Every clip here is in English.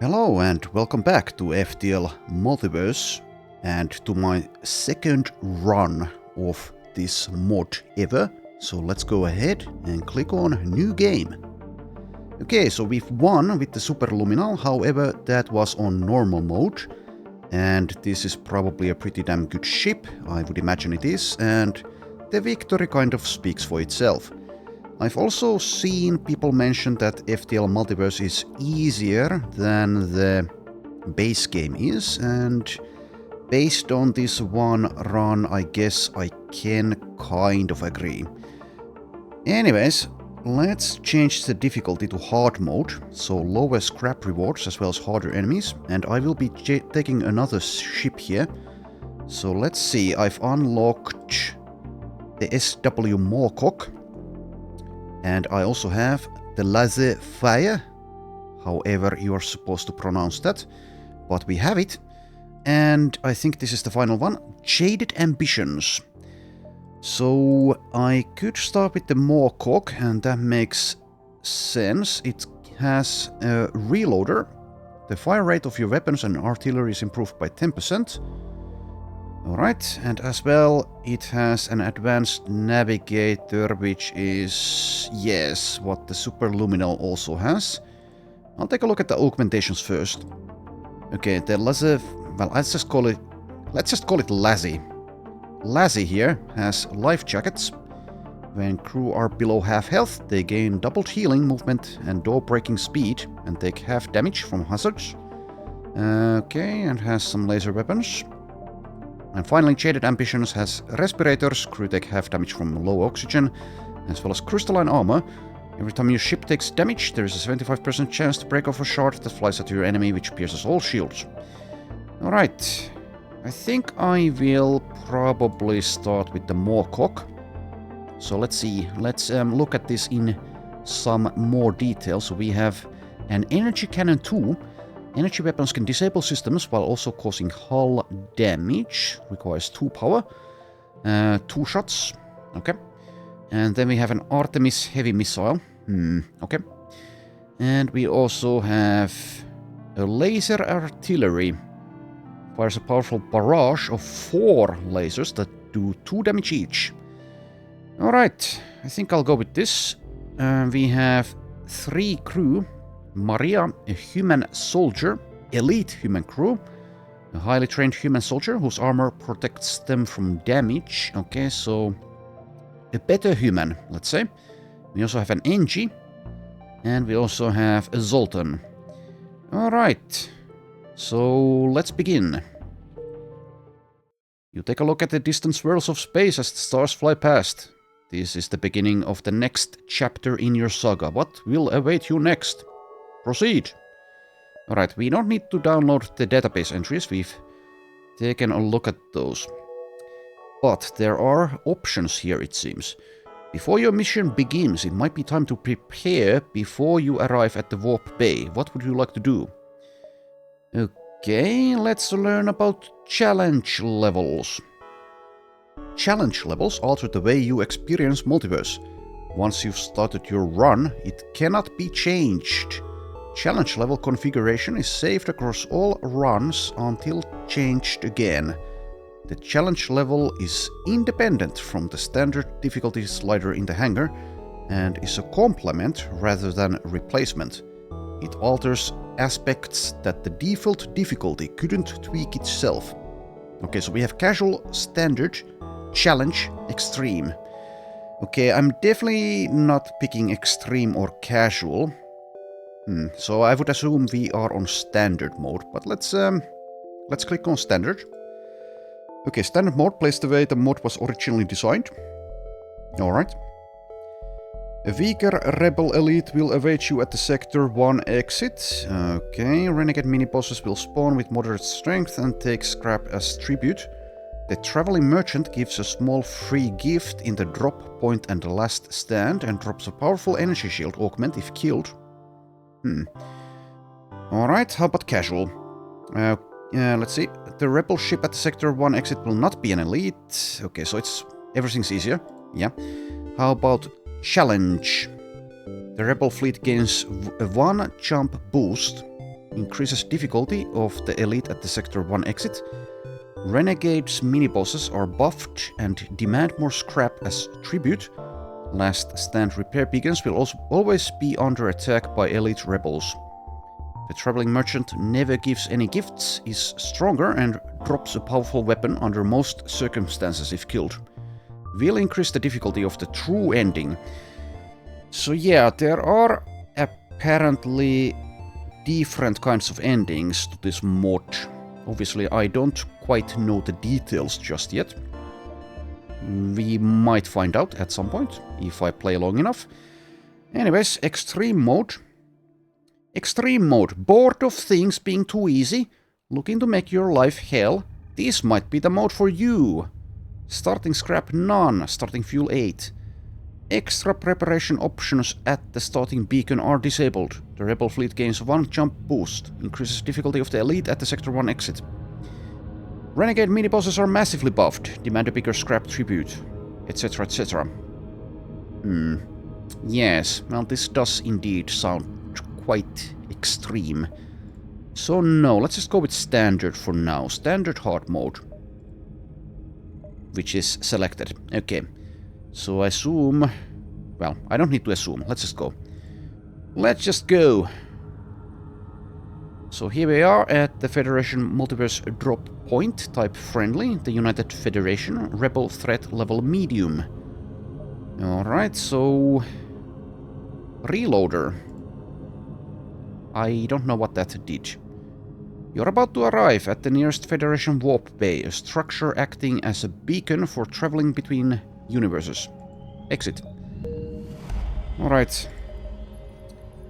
Hello and welcome back to FTL Multiverse and to my second run of this mod ever. So let's go ahead and click on New Game. Okay, so we've won with the Superluminal, however that was on normal mode. And this is probably a pretty damn good ship, I would imagine it is, and the victory kind of speaks for itself. I've also seen people mention that FTL Multiverse is easier than the base game is, and based on this one run, I guess I can kind of agree. Anyways, let's change the difficulty to hard mode, so lower scrap rewards as well as harder enemies, and I will be taking another ship here. So let's see, I've unlocked the SW Moorcock. And I also have the laser fire, however you are supposed to pronounce that, but we have it. And I think this is the final one, Jaded Ambitions. So I could start with the Moorcock, and that makes sense. It has a reloader. The fire rate of your weapons and artillery is improved by 10%. Alright, and as well, it has an advanced navigator, which is, yes, what the Superluminal also has. I'll take a look at the augmentations first. Okay, the laser, well, let's just call it Lassie. Lassie here has life jackets. When crew are below half health, they gain doubled healing, movement, and door-breaking speed, and take half damage from hazards. Okay, and has some laser weapons. And finally, Jaded Ambitions has respirators, crew take half damage from low oxygen, as well as crystalline armor. Every time your ship takes damage, there is a 75% chance to break off a shard that flies at your enemy, which pierces all shields. Alright, I think I will probably start with the Moorcock. So let's see, let's look at this in some more detail. So we have an energy cannon 2. Energy weapons can disable systems while also causing hull damage. Requires 2 power. 2 shots. Okay. And then we have an Artemis heavy missile. Okay. And we also have a laser artillery. Fires a powerful barrage of 4 lasers that do 2 damage each. Alright. I think I'll go with this. We have 3 crew. Maria, a human soldier, elite human crew, a highly trained human soldier whose armor protects them from damage. Okay, so a better human, let's say. We also have an NG, and we also have a Zoltan. Alright, so let's begin. You take a look at the distant swirls of space as the stars fly past. This is the beginning of the next chapter in your saga. What will await you next? Proceed. Alright, we don't need to download the database entries, we've taken a look at those. But there are options here, it seems. Before your mission begins, it might be time to prepare before you arrive at the warp bay. What would you like to do? Okay, let's learn about challenge levels. Challenge levels alter the way you experience Multiverse. Once you've started your run, it cannot be changed. Challenge level configuration is saved across all runs until changed again. The challenge level is independent from the standard difficulty slider in the hangar and is a complement rather than replacement. It alters aspects that the default difficulty couldn't tweak itself. Okay, so we have casual, standard, challenge, extreme. Okay, I'm definitely not picking extreme or casual. So I would assume we are on standard mode, but let's click on standard. Okay, standard mode plays the way the mod was originally designed. Alright. A weaker rebel elite will await you at the Sector 1 exit. Okay, renegade mini-bosses will spawn with moderate strength and take scrap as tribute. The traveling merchant gives a small free gift in the drop point and the last stand and drops a powerful energy shield augment if killed. Alright, how about casual? Let's see. The rebel ship at the Sector 1 exit will not be an elite. Okay, so everything's easier. Yeah. How about challenge? The rebel fleet gains a 1 jump boost increases difficulty of the elite at the Sector 1 exit. Renegade's mini-bosses are buffed and demand more scrap as tribute. Last stand repair beacons will also always be under attack by elite rebels. The traveling merchant never gives any gifts, is stronger and drops a powerful weapon under most circumstances if killed. Will increase the difficulty of the true ending. So yeah, there are apparently different kinds of endings to this mod. Obviously, I don't quite know the details just yet. We might find out at some point, if I play long enough. Anyways, extreme mode. Extreme mode. Bored of things being too easy? Looking to make your life hell? This might be the mode for you. Starting scrap none, starting fuel 8. Extra preparation options at the starting beacon are disabled. The rebel fleet gains 1 jump boost, increases difficulty of the elite at the Sector 1 exit. Renegade mini-bosses are massively buffed, demand a bigger scrap tribute, etc, etc. Yes, well this does indeed sound quite extreme. So no, let's just go with standard for now. Standard hard mode. Which is selected. Okay. So I assume... Well, I don't need to assume. Let's just go. Let's just go. So here we are at the Federation Multiverse Drop Point. Type friendly. The United Federation. Rebel threat level medium. Alright, so... Reloader. I don't know what that did. You're about to arrive at the nearest Federation Warp Bay, a structure acting as a beacon for traveling between universes. Exit. Alright.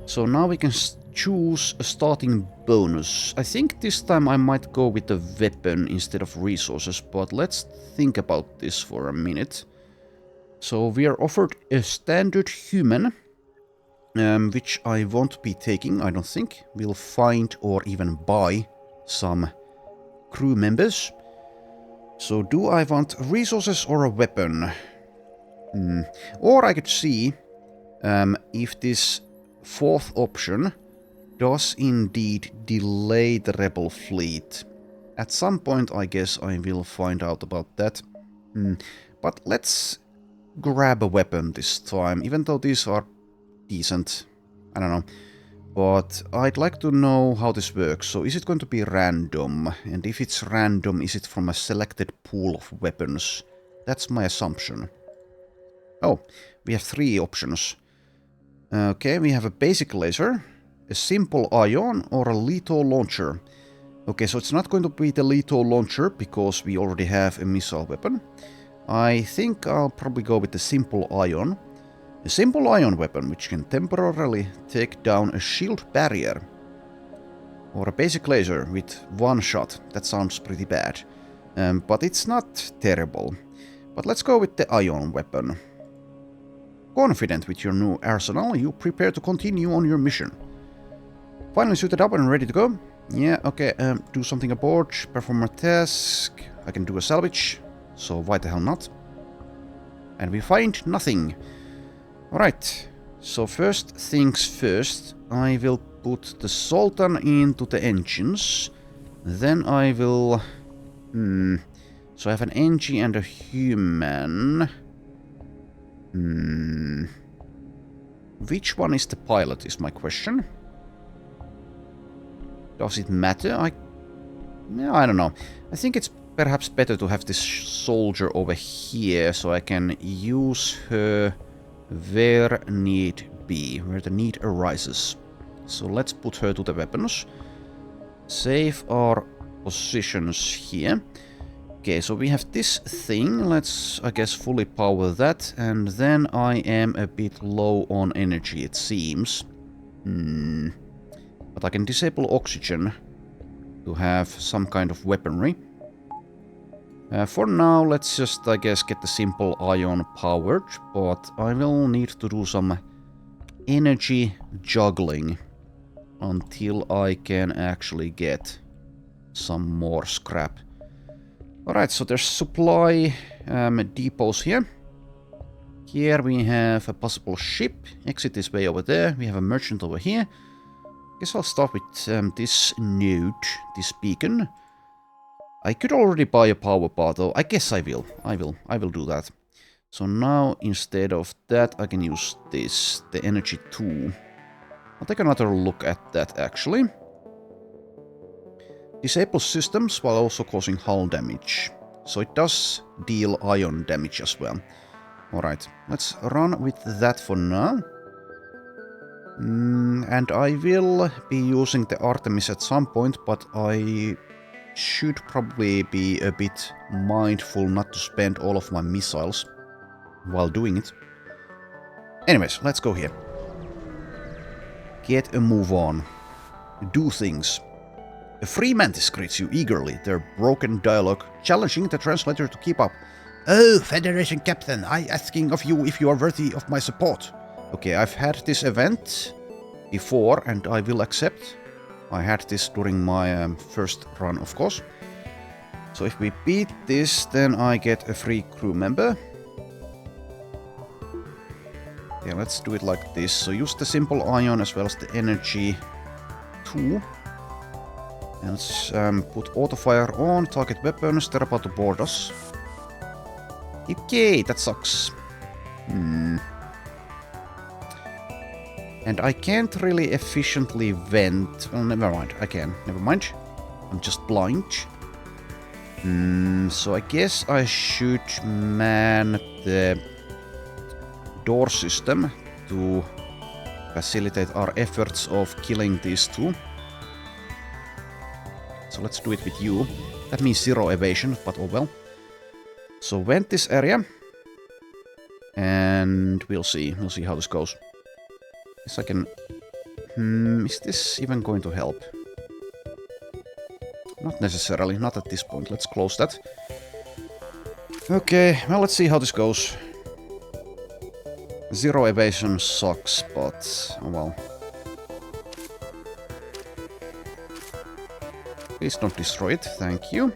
So now we can choose a starting bonus. I think this time I might go with the weapon instead of resources, but let's think about this for a minute. So we are offered a standard human, which I won't be taking, I don't think. We'll find or even buy some crew members. So do I want resources or a weapon? Or I could see if this fourth option does indeed delay the rebel fleet. At some point I guess I will find out about that. But let's grab a weapon this time, even though these are decent. I don't know. But I'd like to know how this works. So is it going to be random? And if it's random, is it from a selected pool of weapons? That's my assumption. Oh, we have 3 options. Okay, we have a basic laser, a simple ion, or a lethal launcher. Okay, so it's not going to be the lethal launcher because we already have a missile weapon. I think I'll probably go with the simple ion. A simple ion weapon which can temporarily take down a shield barrier. Or a basic laser with 1 shot. That sounds pretty bad. But it's not terrible. But let's go with the ion weapon. Confident with your new arsenal, you prepare to continue on your mission. Finally suited up and ready to go? Yeah, okay, do something aboard, perform a task. I can do a salvage, so why the hell not? And we find nothing. Alright, so first things first, I will put the Sultan into the engines. Then I will... So I have an NG and a human. Which one is the pilot is my question. Does it matter? I don't know. I think it's perhaps better to have this soldier over here so I can use her where need be, where the need arises. So let's put her to the weapons. Save our positions here. Okay, so we have this thing. Let's, I guess, fully power that. And then I am a bit low on energy, it seems. But I can disable oxygen to have some kind of weaponry. For now, let's just, I guess, get the simple ion powered. But I will need to do some energy juggling until I can actually get some more scrap. Alright, so there's supply depots here. Here we have a possible ship. Exit is way over there. We have a merchant over here. Guess I'll start with this node, this beacon. I could already buy a power bar though. I guess I will. I will do that. So now instead of that I can use this, the energy 2. I'll take another look at that actually. Disable systems while also causing hull damage. So it does deal ion damage as well. Alright, let's run with that for now. And I will be using the Artemis at some point, but I should probably be a bit mindful not to spend all of my missiles while doing it. Anyways, let's go here. Get a move on. Do things. A free mantis greets you eagerly, their broken dialogue challenging the translator to keep up. Oh, Federation Captain, I asking of you if you are worthy of my support. Okay, I've had this event before and I will accept. I had this during my first run, of course. So if we beat this, then I get a free crew member. Yeah, let's do it like this. So use the simple ion as well as the energy 2. And let's put auto fire on, target weapons, they're about to board us. Okay, that sucks. And I can't really efficiently vent. Well, never mind. I can. Never mind. I'm just blind. So I guess I should man the door system to facilitate our efforts of killing these two. So let's do it with you. That means 0 evasion, but oh well. So vent this area. And we'll see. We'll see how this goes. Guess I can... is this even going to help? Not necessarily, not at this point. Let's close that. Okay, well, let's see how this goes. 0 evasion sucks, but... oh well. Please don't destroy it, thank you.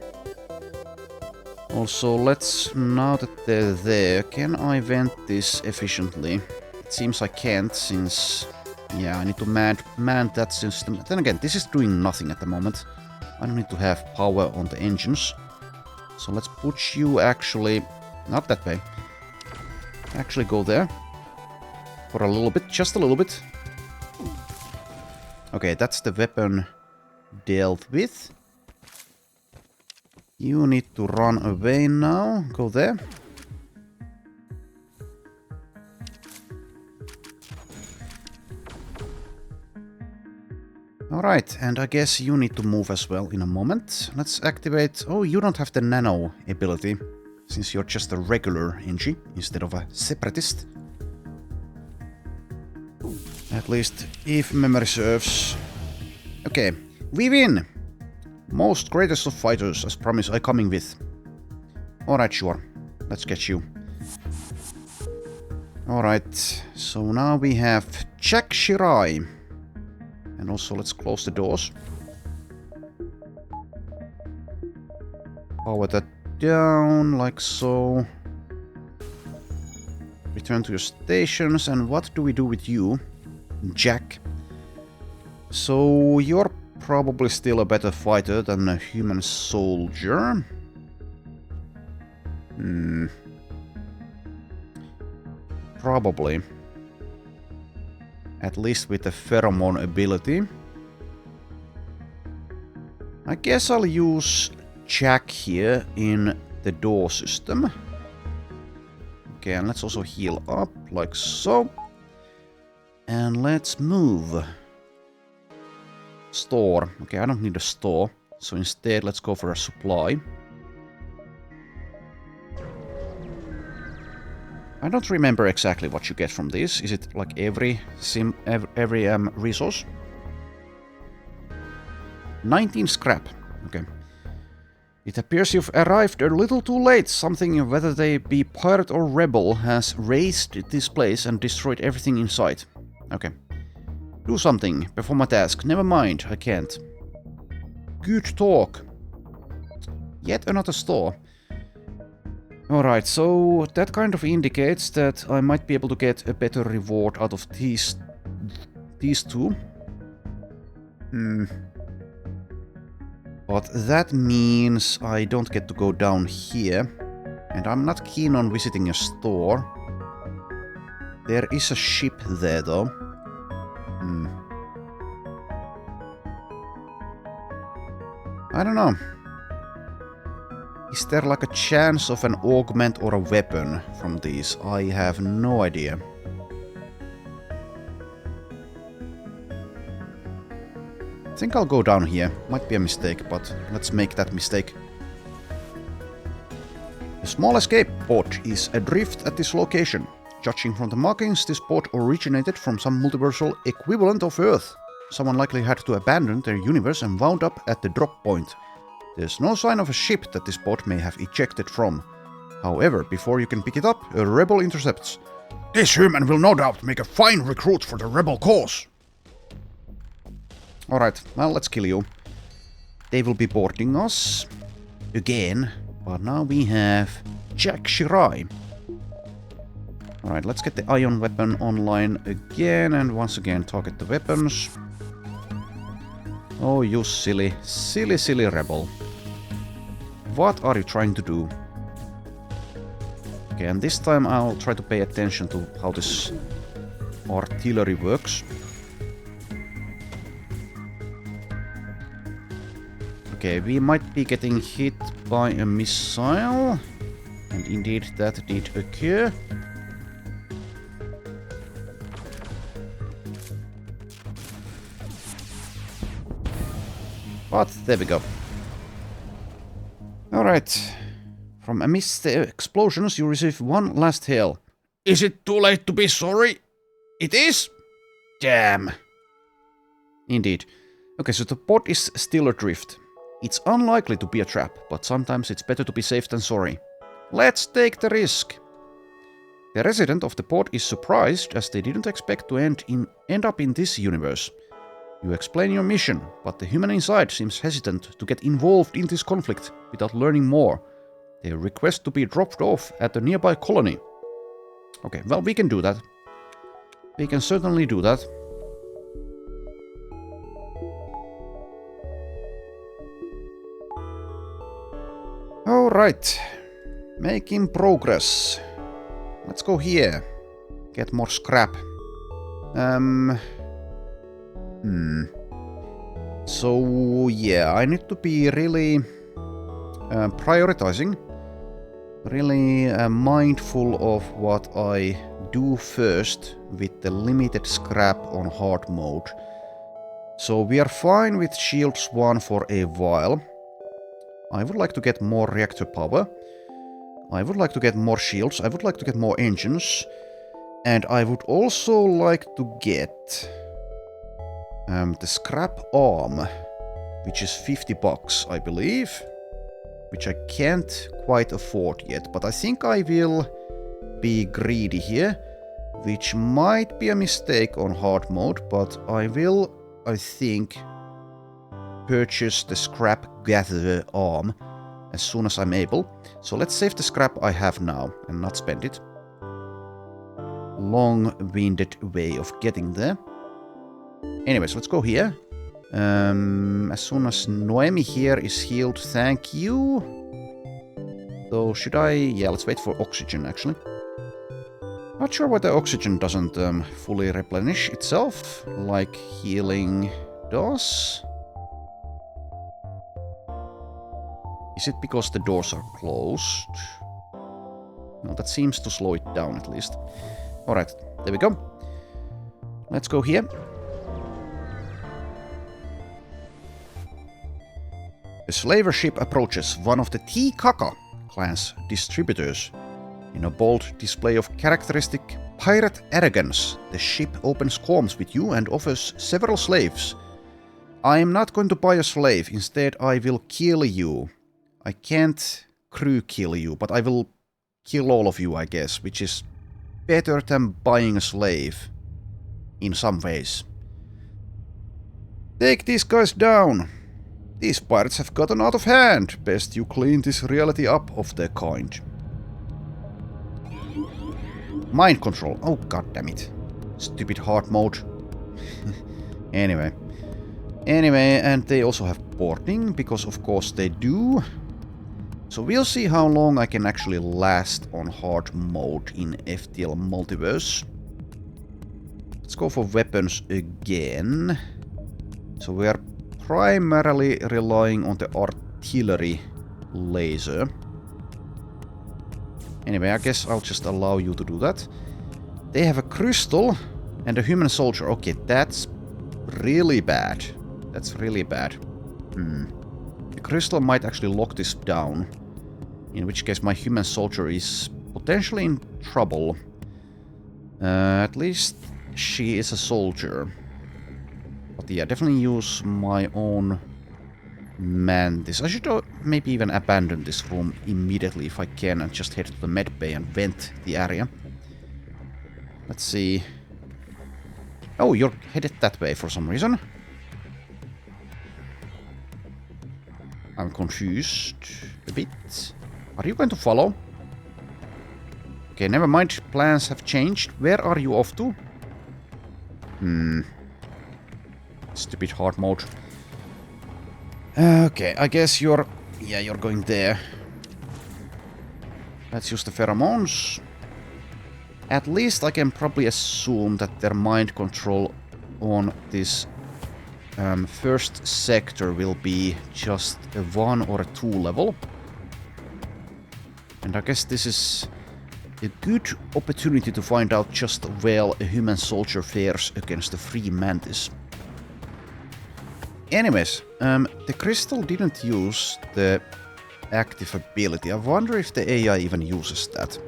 Also, let's... now that they're there, can I vent this efficiently? It seems I can't, since... yeah, I need to man that system. Then again, this is doing nothing at the moment. I don't need to have power on the engines. So let's put you actually... not that way. Actually go there. For a little bit, just a little bit. Okay, that's the weapon dealt with. You need to run away now. Go there. Alright, and I guess you need to move as well in a moment. Let's activate... oh, you don't have the nano ability, since you're just a regular Engie instead of a separatist. At least, if memory serves. Okay, we win! Most greatest of fighters, as promised, I coming with. Alright, sure. Let's get you. Alright, so now we have Jack Shirai. And also, let's close the doors. Power that down, like so. Return to your stations, and what do we do with you, Jack? So, you're probably still a better fighter than a human soldier. Probably. At least with the pheromone ability. I guess I'll use Jack here in the door system. Okay, and let's also heal up, like so. And let's move. Store. Okay, I don't need a store. So instead, let's go for a supply. I don't remember exactly what you get from this. Is it like every resource? 19 scrap. Okay. It appears you've arrived a little too late. Something, whether they be pirate or rebel, has razed this place and destroyed everything inside. Okay. Do something. Perform a task. Never mind. I can't. Good talk. Yet another store. Alright, so that kind of indicates that I might be able to get a better reward out of these two. But that means I don't get to go down here. And I'm not keen on visiting a store. There is a ship there, though. I don't know. Is there like a chance of an augment or a weapon from these? I have no idea. I think I'll go down here. Might be a mistake, but let's make that mistake. The small escape pod is adrift at this location. Judging from the markings, this pod originated from some multiversal equivalent of Earth. Someone likely had to abandon their universe and wound up at the drop point. There's no sign of a ship that this pod may have ejected from. However, before you can pick it up, a rebel intercepts. This human will no doubt make a fine recruit for the rebel cause. Alright, well, let's kill you. They will be boarding us. Again. But now we have Jack Shirai. Alright, let's get the ion weapon online again. And once again, target the weapons. Oh, you silly rebel. What are you trying to do? Okay, and this time I'll try to pay attention to how this artillery works. Okay, we might be getting hit by a missile. And indeed that did occur. But there we go. Alright. From amidst the explosions you receive one last hail. Is it too late to be sorry? It is? Damn. Indeed. Okay, so the pod is still adrift. It's unlikely to be a trap, but sometimes it's better to be safe than sorry. Let's take the risk. The resident of the pod is surprised as they didn't expect to end up in this universe. You explain your mission, but the human inside seems hesitant to get involved in this conflict without learning more. They request to be dropped off at a nearby colony. Okay, well, we can do that. We can certainly do that. Alright. Making progress. Let's go here. Get more scrap. So, yeah, I need to be really prioritizing. Really mindful of what I do first with the limited scrap on hard mode. So we are fine with shields 1 for a while. I would like to get more reactor power. I would like to get more shields. I would like to get more engines. And I would also like to get the scrap arm, which is $50, I believe. Which I can't quite afford yet, but I think I will be greedy here, which might be a mistake on hard mode, but I will, I think, purchase the scrap gatherer arm as soon as I'm able. So let's save the scrap I have now and not spend it. Long-winded way of getting there. Anyways, let's go here. As soon as Noemi here is healed, thank you. So should I... yeah, let's wait for oxygen, actually. Not sure why the oxygen doesn't fully replenish itself, like healing does. Is it because the doors are closed? No, that seems to slow it down at least. Alright, there we go. Let's go here. A slaver ship approaches one of the T. Kaka class distributors. In a bold display of characteristic pirate arrogance, the ship opens comms with you and offers several slaves. I am not going to buy a slave, instead I will kill you. I can't crew kill you, but I will kill all of you, I guess, which is better than buying a slave. In some ways. Take these guys down. These pirates have gotten out of hand. Best you clean this reality up of their kind. Mind control. Oh, god damn it. Stupid hard mode. Anyway. Anyway, and they also have porting, because of course they do. So we'll see how long I can actually last on hard mode in FTL Multiverse. Let's go for weapons again. So we are primarily relying on the artillery laser. Anyway, I guess I'll just allow you to do that. They have a crystal and a human soldier. Okay, that's really bad. That's really bad. The crystal might actually lock this down. In which case my human soldier is potentially in trouble. At least she is a soldier. But yeah, definitely use my own mantis. I should maybe even abandon this room immediately if I can and just head to the med bay and vent the area. Let's see. Oh, you're headed that way for some reason. I'm confused a bit. Are you going to follow? Okay, never mind. Plans have changed. Where are you off to? Stupid hard mode. Okay, I guess you're... Yeah, you're going there. Let's use the pheromones. At least I can probably assume that their mind control on this first sector will be just a 1 or a 2 level. And I guess this is a good opportunity to find out just well a human soldier fares against a free mantis. Anyways, the crystal didn't use the active ability. I wonder if the AI even uses that.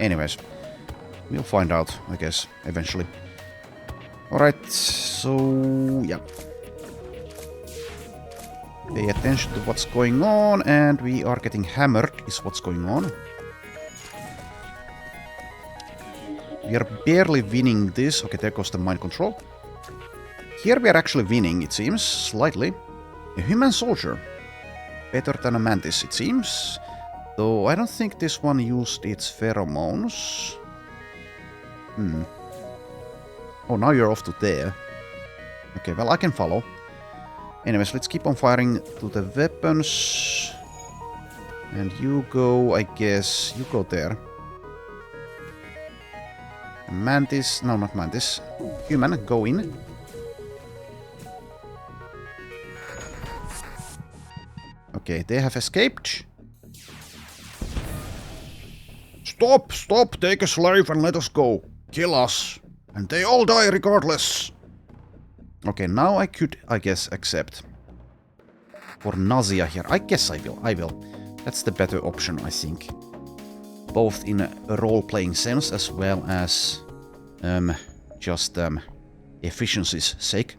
Anyways, we'll find out, I guess, eventually. Alright, so yeah. Pay attention to what's going on, and we are getting hammered, is what's going on. We are barely winning this. Okay, there goes the mind control. Here we are actually winning, it seems, slightly. A human soldier. Better than a mantis, it seems. Though I don't think this one used its pheromones. Oh, now you're off to there. Okay, well, I can follow. Anyways, let's keep on firing to the weapons. And you go, I guess, you go there. Mantis, no, not mantis. Human, go in. Okay, they have escaped. Stop, stop, take a slave and let us go. Kill us. And they all die regardless. Okay, now I could, I guess, accept. For nausea here. I guess I will. That's the better option, I think. Both in a role-playing sense as well as just efficiency's sake.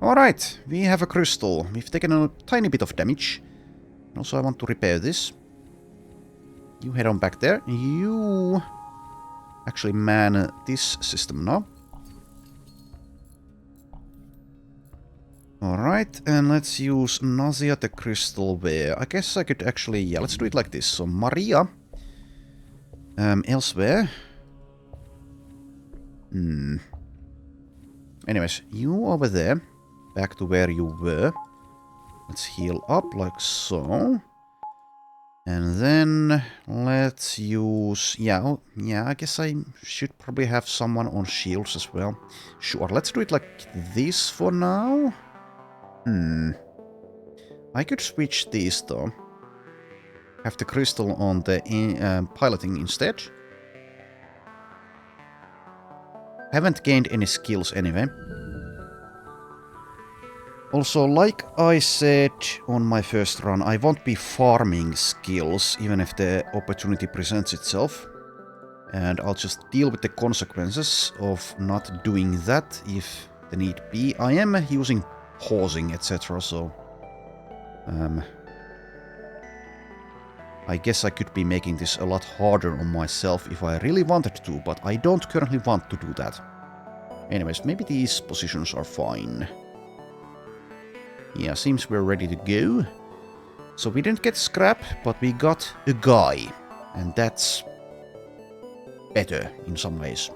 Alright, we have a crystal. We've taken a tiny bit of damage. Also, I want to repair this. You head on back there. You actually man this system now. Alright, and let's use Nausea the crystal where. I guess I could actually... Yeah, let's do it like this. So, Maria. Elsewhere. Anyways, you over there. Back to where you were. Let's heal up like so. And then let's use... Yeah, I guess I should probably have someone on shields as well. Sure, let's do it like this for now. I could switch these though. Have the crystal on the piloting instead. Haven't gained any skills anyway. Also, like I said on my first run, I won't be farming skills even if the opportunity presents itself. And I'll just deal with the consequences of not doing that if the need be. I am using pausing, etc. So, I guess I could be making this a lot harder on myself if I really wanted to, but I don't currently want to do that. Anyways, maybe these positions are fine. Yeah, seems we're ready to go. So we didn't get scrap, but we got a guy. And that's better in some ways.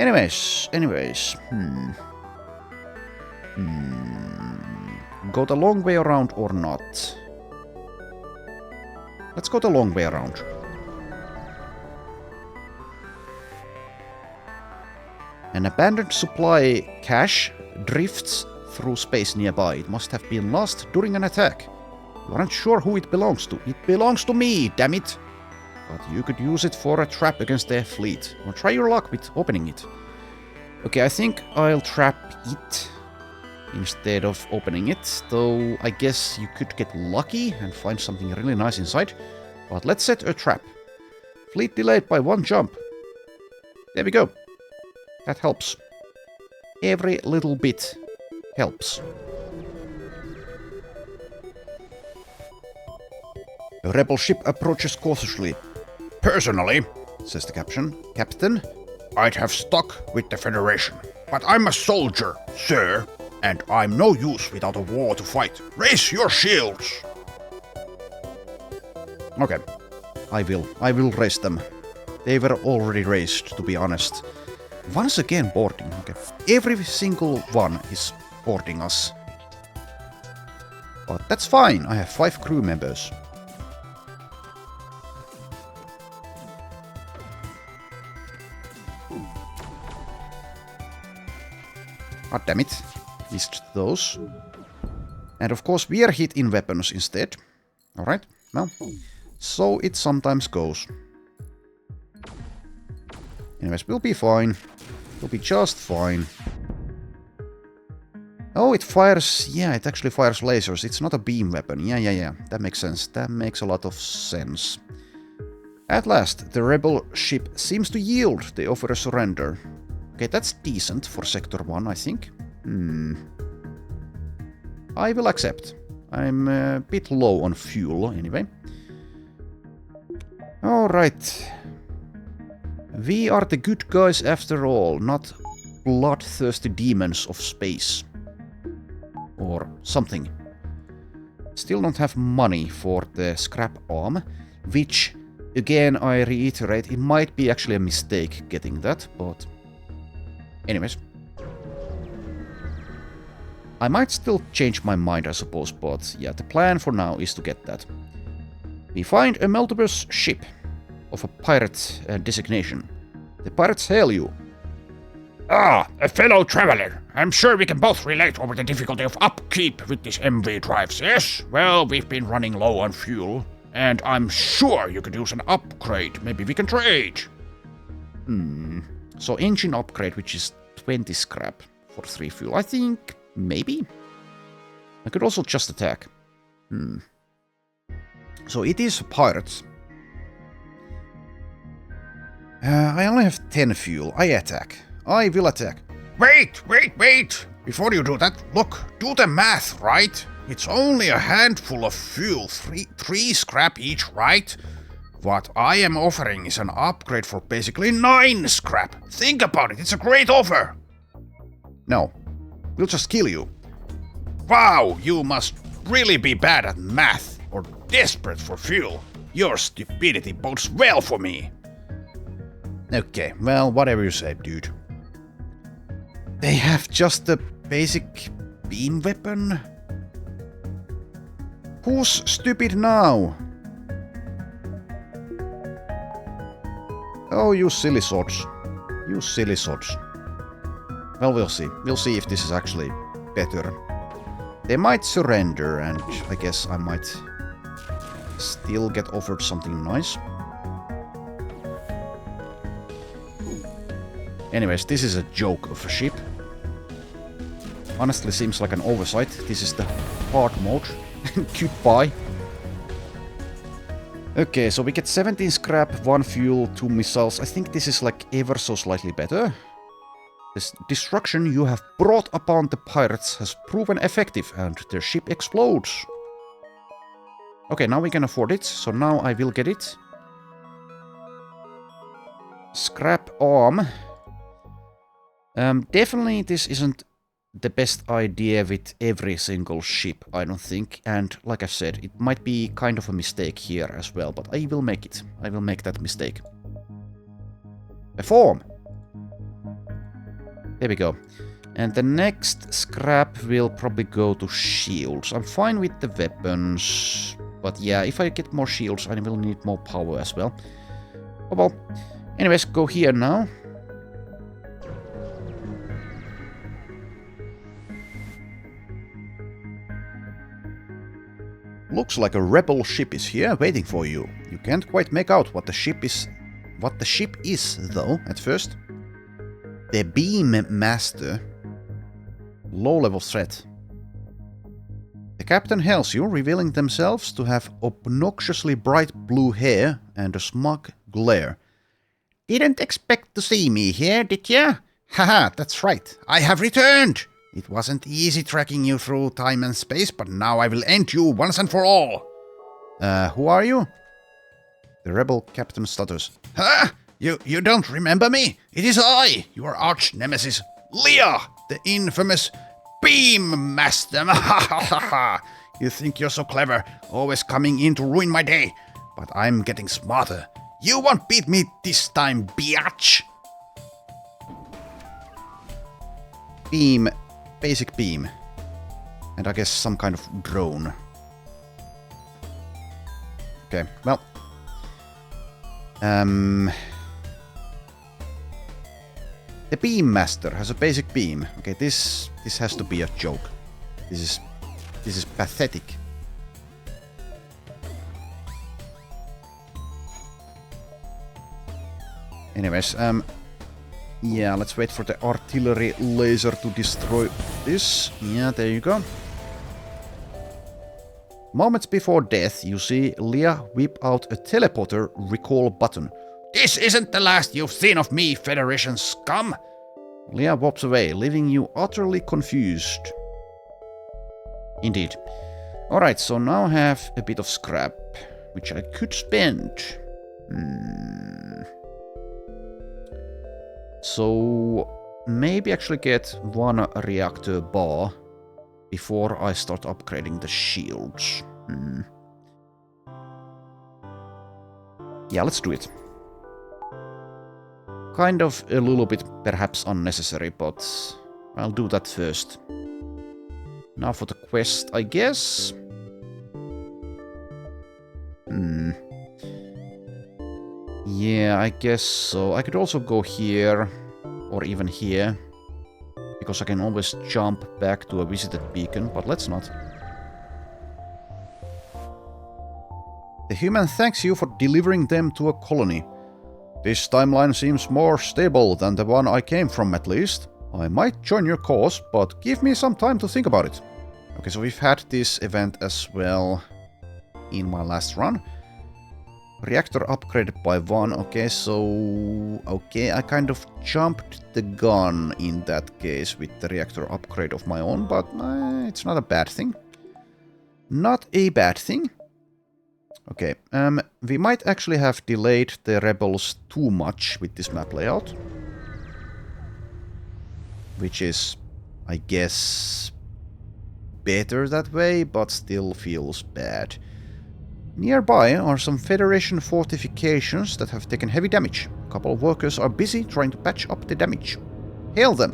Anyways. Go the long way around or not? Let's go the long way around. An abandoned supply cache drifts through space nearby. It must have been lost during an attack. You aren't sure who it belongs to. It belongs to me, damn it! But you could use it for a trap against their fleet. Or try your luck with opening it. Okay, I think I'll trap it instead of opening it. Though I guess you could get lucky and find something really nice inside. But let's set a trap. Fleet delayed by 1 jump. There we go. That helps. Every little bit helps. A rebel ship approaches cautiously. Personally, Says the captain. I'd have stuck with the Federation. But I'm a soldier, sir, and I'm no use without a war to fight. Raise your shields! Okay. I will raise them. They were already raised, to be honest. Once again boarding. Okay. Every single one is boarding us. But that's fine. I have 5 crew members. God damn it. Missed those. And of course we are hit in weapons instead. Alright, well. So it sometimes goes. Anyways, we'll be fine. We'll be just fine. Oh, it fires... Yeah, it actually fires lasers. It's not a beam weapon. Yeah. That makes sense. That makes a lot of sense. At last, the rebel ship seems to yield. They offer a surrender. Okay, that's decent for Sector 1, I think. I will accept. I'm a bit low on fuel, anyway. Alright. We are the good guys after all, not bloodthirsty demons of space. Or something. Still don't have money for the scrap arm, which, again, I reiterate, it might be actually a mistake getting that, but... Anyways. I might still change my mind, I suppose, but yeah, the plan for now is to get that. We find a Multiverse ship of a pirate designation. The pirates hail you. Ah, a fellow traveler. I'm sure we can both relate over the difficulty of upkeep with these MV drives, yes? Well, we've been running low on fuel, and I'm sure you could use an upgrade. Maybe we can trade. So engine upgrade, which is 20 scrap for 3 fuel. I think maybe. I could also just attack. So it is pirates. I only have 10 fuel. I attack. I will attack. Wait! Before you do that, look, do the math, right? It's only a handful of fuel, 3 scrap each, right? What I am offering is an upgrade for basically 9 scrap. Think about it, it's a great offer! No. We'll just kill you. Wow, you must really be bad at math, or desperate for fuel. Your stupidity bodes well for me. Okay, well, whatever you say, dude. They have just a basic beam weapon? Who's stupid now? Oh, you silly sods. You silly sods. Well, we'll see. We'll see if this is actually better. They might surrender, and I guess I might still get offered something nice. Anyways, this is a joke of a ship. Honestly, seems like an oversight. This is the hard mode. Goodbye. Okay, so we get 17 scrap, 1 fuel, 2 missiles. I think this is like ever so slightly better. This destruction you have brought upon the pirates has proven effective, and their ship explodes. Okay, now we can afford it, so now I will get it. Scrap arm. Definitely this isn't the best idea with every single ship, I don't think. And like I said, it might be kind of a mistake here as well, but I will make it. I will make that mistake. Perform! There we go. And the next scrap will probably go to shields. I'm fine with the weapons. But yeah, if I get more shields, I will need more power as well. Oh well. Anyways, go here now. Looks like a rebel ship is here waiting for you. You can't quite make out what the ship is though at first. The Beam Master. Low-level threat. The captain hails you, revealing themselves to have obnoxiously bright blue hair and a smug glare. Didn't expect to see me here, did ya? Haha, that's right. I have returned! It wasn't easy tracking you through time and space, but now I will end you once and for all. Who are you? The rebel captain stutters. Huh? You don't remember me? It is I, your arch nemesis, Leah, the infamous Beam Master. You think you're so clever, always coming in to ruin my day. But I'm getting smarter. You won't beat me this time, biatch. Beam. Basic beam. And I guess some kind of drone. Okay, well. The Beam Master has a basic beam. Okay, this has to be a joke. This is pathetic. Anyways, yeah, let's wait for the artillery laser to destroy this. Yeah, there you go. Moments before death, you see Leah whip out a teleporter recall button. This isn't the last you've seen of me, Federation scum! Leah walks away, leaving you utterly confused. Indeed. Alright, so now I have a bit of scrap, which I could spend. So maybe actually get one reactor bar before I start upgrading the shields. Yeah, let's do it. Kind of a little bit perhaps unnecessary, but I'll do that first. Now for the quest, I guess. Yeah, I guess so. I could also go here, or even here, because I can always jump back to a visited beacon, but let's not. The human thanks you for delivering them to a colony. This timeline seems more stable than the one I came from, at least. I might join your cause, but give me some time to think about it. Okay, so we've had this event as well in my last run. Reactor upgraded by 1. Okay, so... Okay, I kind of jumped the gun in that case with the reactor upgrade of my own, but it's not a bad thing. Not a bad thing. Okay, we might actually have delayed the rebels too much with this map layout. Which is, I guess, better that way, but still feels bad. Nearby are some Federation fortifications that have taken heavy damage. A couple of workers are busy trying to patch up the damage. Hail them!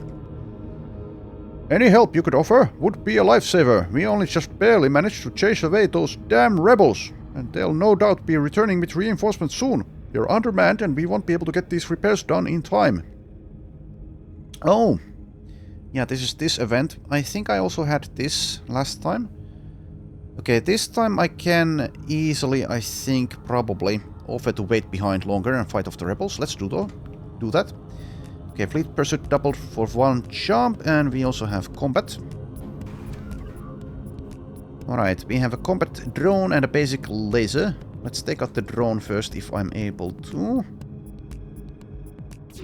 Any help you could offer would be a lifesaver. We only just barely managed to chase away those damn rebels. And they'll no doubt be returning with reinforcements soon. You're undermanned and we won't be able to get these repairs done in time. Oh. Yeah, this is this event. I think I also had this last time. Okay, this time I can easily, I think, probably offer to wait behind longer and fight off the rebels. Let's do that. Okay, fleet pursuit doubled for 1 jump, and we also have combat. Alright, we have a combat drone and a basic laser. Let's take out the drone first if I'm able to.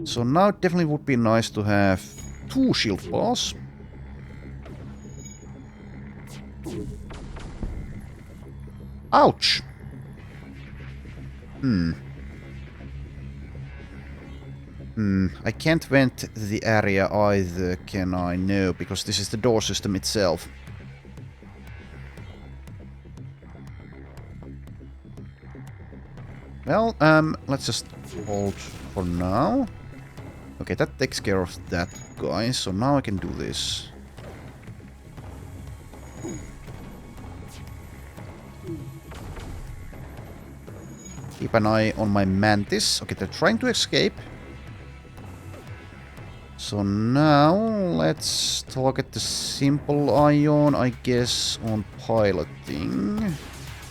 So now it definitely would be nice to have 2 shield bars. Ouch! I can't vent the area either, can I? No, because this is the door system itself. Well, let's just hold for now. Okay, that takes care of that guy, so now I can do this. Keep an eye on my mantis. Okay, they're trying to escape. So now let's target the simple ion, I guess, on piloting.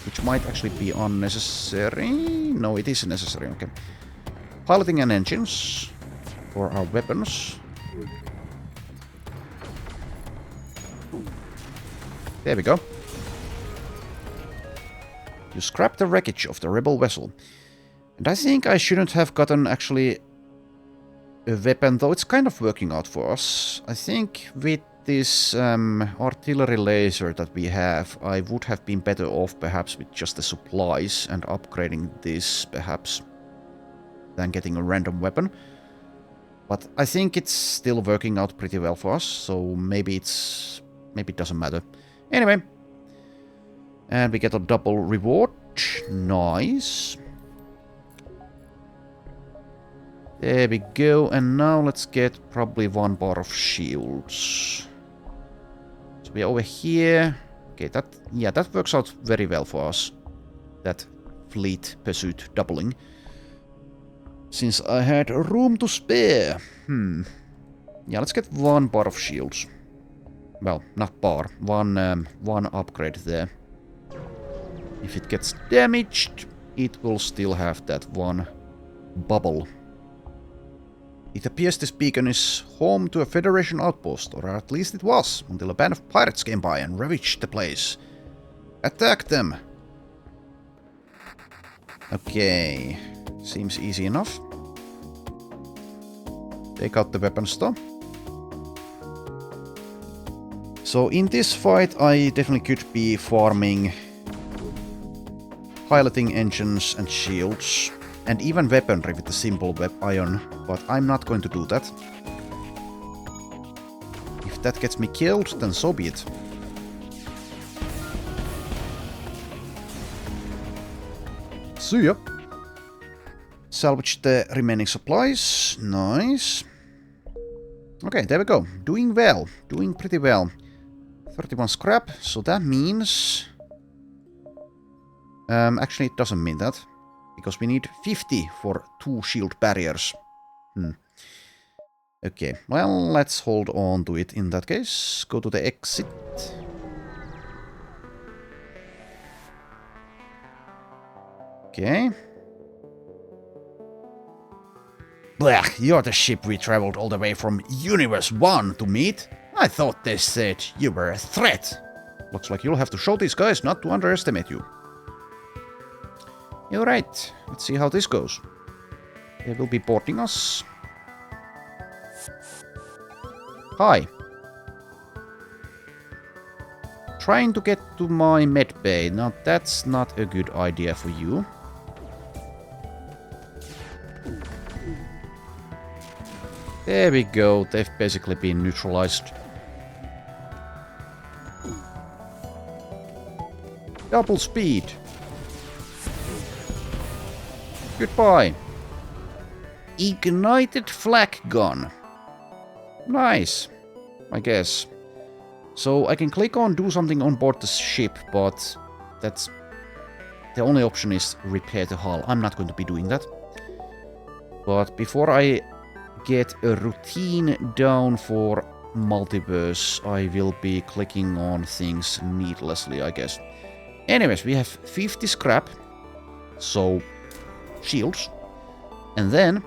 Which might actually be unnecessary. No, it is necessary, okay. Piloting and engines for our weapons. There we go. You scrap the wreckage of the rebel vessel. And I think I shouldn't have gotten actually a weapon, though it's kind of working out for us. I think with this artillery laser that we have, I would have been better off perhaps with just the supplies and upgrading this perhaps than getting a random weapon. But I think it's still working out pretty well for us, so maybe it doesn't matter. Anyway, and we get a double reward. Nice. There we go, and now let's get probably 1 bar of shields. So we're over here. Okay, that works out very well for us. That fleet pursuit doubling. Since I had room to spare. Yeah, let's get 1 bar of shields. Well, not bar. One upgrade there. If it gets damaged, it will still have that 1 bubble. It appears this beacon is home to a Federation outpost, or at least it was, until a band of pirates came by and ravaged the place. Attack them! Okay, seems easy enough. Take out the weapons though. So in this fight I definitely could be farming piloting engines and shields, and even weaponry with the simple ion, but I'm not going to do that. If that gets me killed, then so be it. See ya! Salvage the remaining supplies. Nice. Okay, there we go. Doing well. Doing pretty well. 31 scrap, so that means... actually, it doesn't mean that. Because we need 50 for 2 shield barriers. Okay, well, let's hold on to it in that case. Go to the exit. Okay. Blah, you're the ship we traveled all the way from Universe 1 to meet. I thought they said you were a threat. Looks like you'll have to show these guys not to underestimate you. You're right. Let's see how this goes. They will be boarding us. Hi. Trying to get to my med bay. Now that's not a good idea for you. There we go. They've basically been neutralized. Double speed. Goodbye. Ignited flak gun. Nice, I guess. So I can click on do something on board the ship, but that's... the only option is repair the hull. I'm not going to be doing that. But before I get a routine down for Multiverse, I will be clicking on things needlessly, I guess. Anyways, we have 50 scrap. So... shields. And then...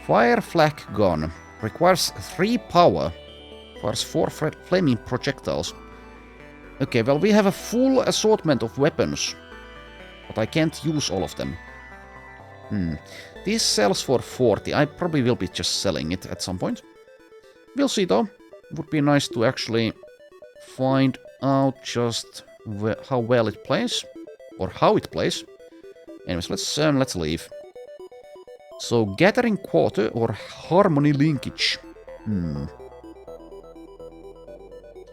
fire flak gun. Requires 3 power. Fires 4 flaming projectiles. Okay, well, we have a full assortment of weapons. But I can't use all of them. This sells for 40. I probably will be just selling it at some point. We'll see, though. Would be nice to actually find out just how well it plays. Or how it plays. Anyways, let's leave. So, gathering quarter or harmony linkage.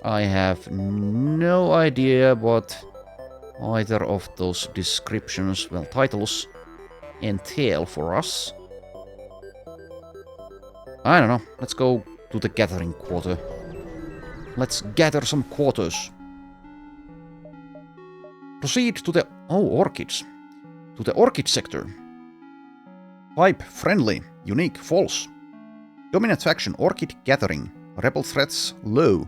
I have no idea what either of those descriptions, well, titles, entail for us. I don't know. Let's go to the gathering quarter. Let's gather some quarters. Proceed to the... Oh, orchids. To the orchid sector. Pipe, friendly, unique, false. Dominant faction, orchid gathering. Rebel threats, low.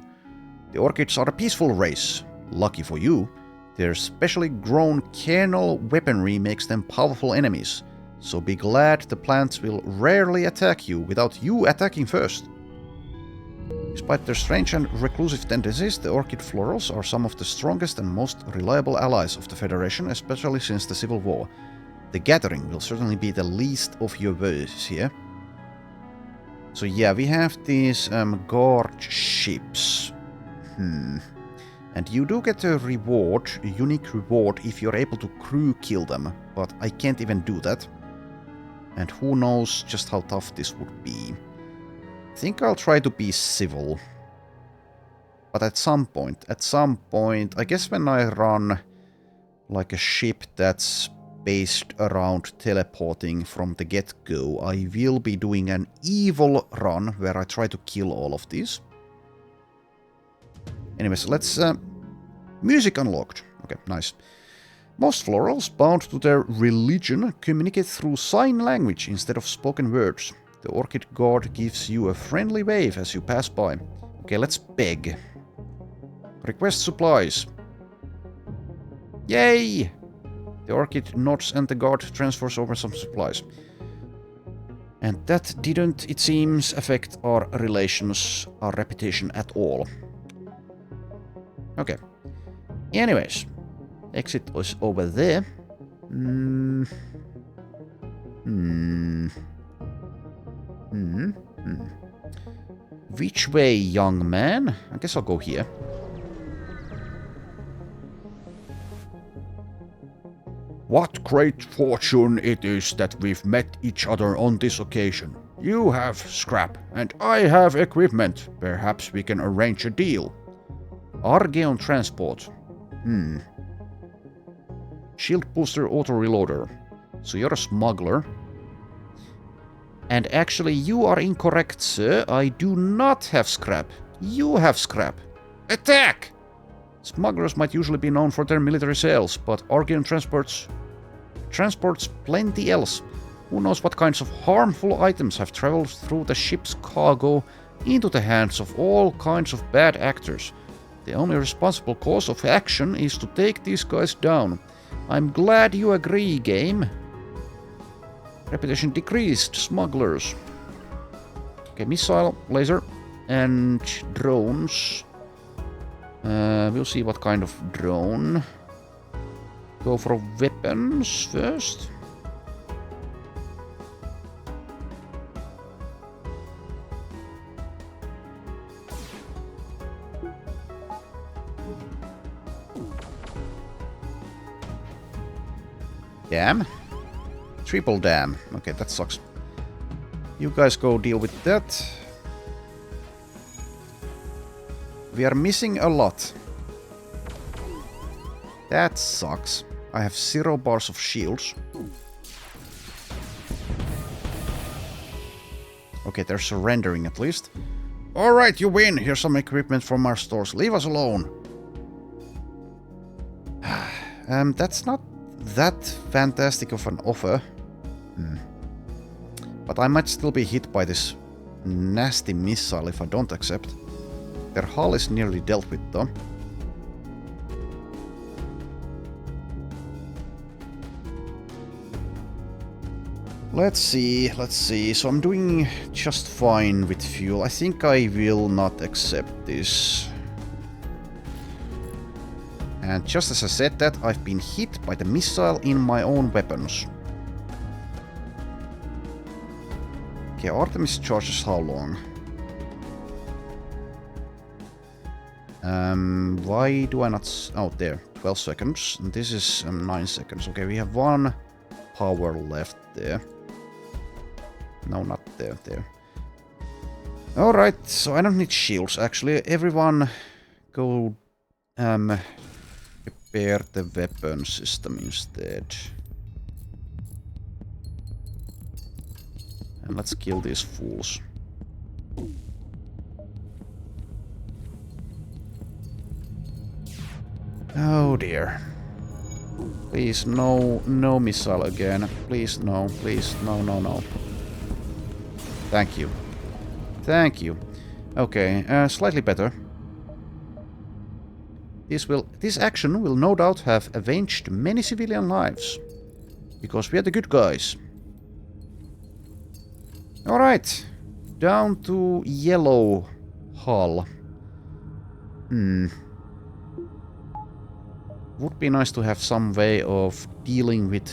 The orchids are a peaceful race. Lucky for you, their specially grown kernel weaponry makes them powerful enemies. So be glad the plants will rarely attack you without you attacking first. Despite their strange and reclusive tendencies, the orchid florals are some of the strongest and most reliable allies of the Federation, especially since the Civil War. The gathering will certainly be the least of your worries here. So yeah, we have these guard ships. And you do get a reward, a unique reward, if you're able to crew kill them, but I can't even do that. And who knows just how tough this would be. I think I'll try to be civil. But at some point, I guess when I run like a ship that's based around teleporting from the get-go, I will be doing an evil run where I try to kill all of these. Anyways, let's... music unlocked. Okay, nice. Most florals, bound to their religion, communicate through sign language instead of spoken words. The orchid guard gives you a friendly wave as you pass by. Okay, let's beg. Request supplies. Yay! The orchid nods and the guard transfers over some supplies. And that didn't, it seems, affect our relations, our reputation at all. Okay. Anyways, exit is over there. Which way, young man? I guess I'll go here. What great fortune it is that we've met each other on this occasion. You have scrap, and I have equipment. Perhaps we can arrange a deal. Argeon transport. Shield booster auto-reloader. So you're a smuggler. And actually you are incorrect, sir. I do not have scrap. You have scrap. Attack! Smugglers might usually be known for their military sales, but Argeon transports plenty else. Who knows what kinds of harmful items have traveled through the ship's cargo into the hands of all kinds of bad actors. The only responsible course of action is to take these guys down. I'm glad you agree, game. Reputation decreased. Smugglers. Okay, missile, laser, and drones. We'll see what kind of drone. Go for weapons first. Damn. Triple damn. Okay, that sucks. You guys go deal with that. We are missing a lot. That sucks. I have 0 bars of shields. Okay, they're surrendering at least. Alright, you win. Here's some equipment from our stores. Leave us alone. That's not that fantastic of an offer. But I might still be hit by this nasty missile if I don't accept. Their hull is nearly dealt with though. Let's see. So I'm doing just fine with fuel. I think I will not accept this. And just as I said that, I've been hit by the missile in my own weapons. Okay, Artemis charges how long? Why do I not... Oh, there. 12 seconds. And this is 9 seconds. Okay, we have 1 power left there. No, not there. There. Alright, so I don't need shields, actually. Everyone go... repair the weapon system instead. And let's kill these fools. Oh dear. Please, no, no missile again. Please, no, no. Thank you. Thank you. Okay, slightly better. This action will no doubt have avenged many civilian lives. Because we are the good guys. Alright. Down to yellow hull. Would be nice to have some way of dealing with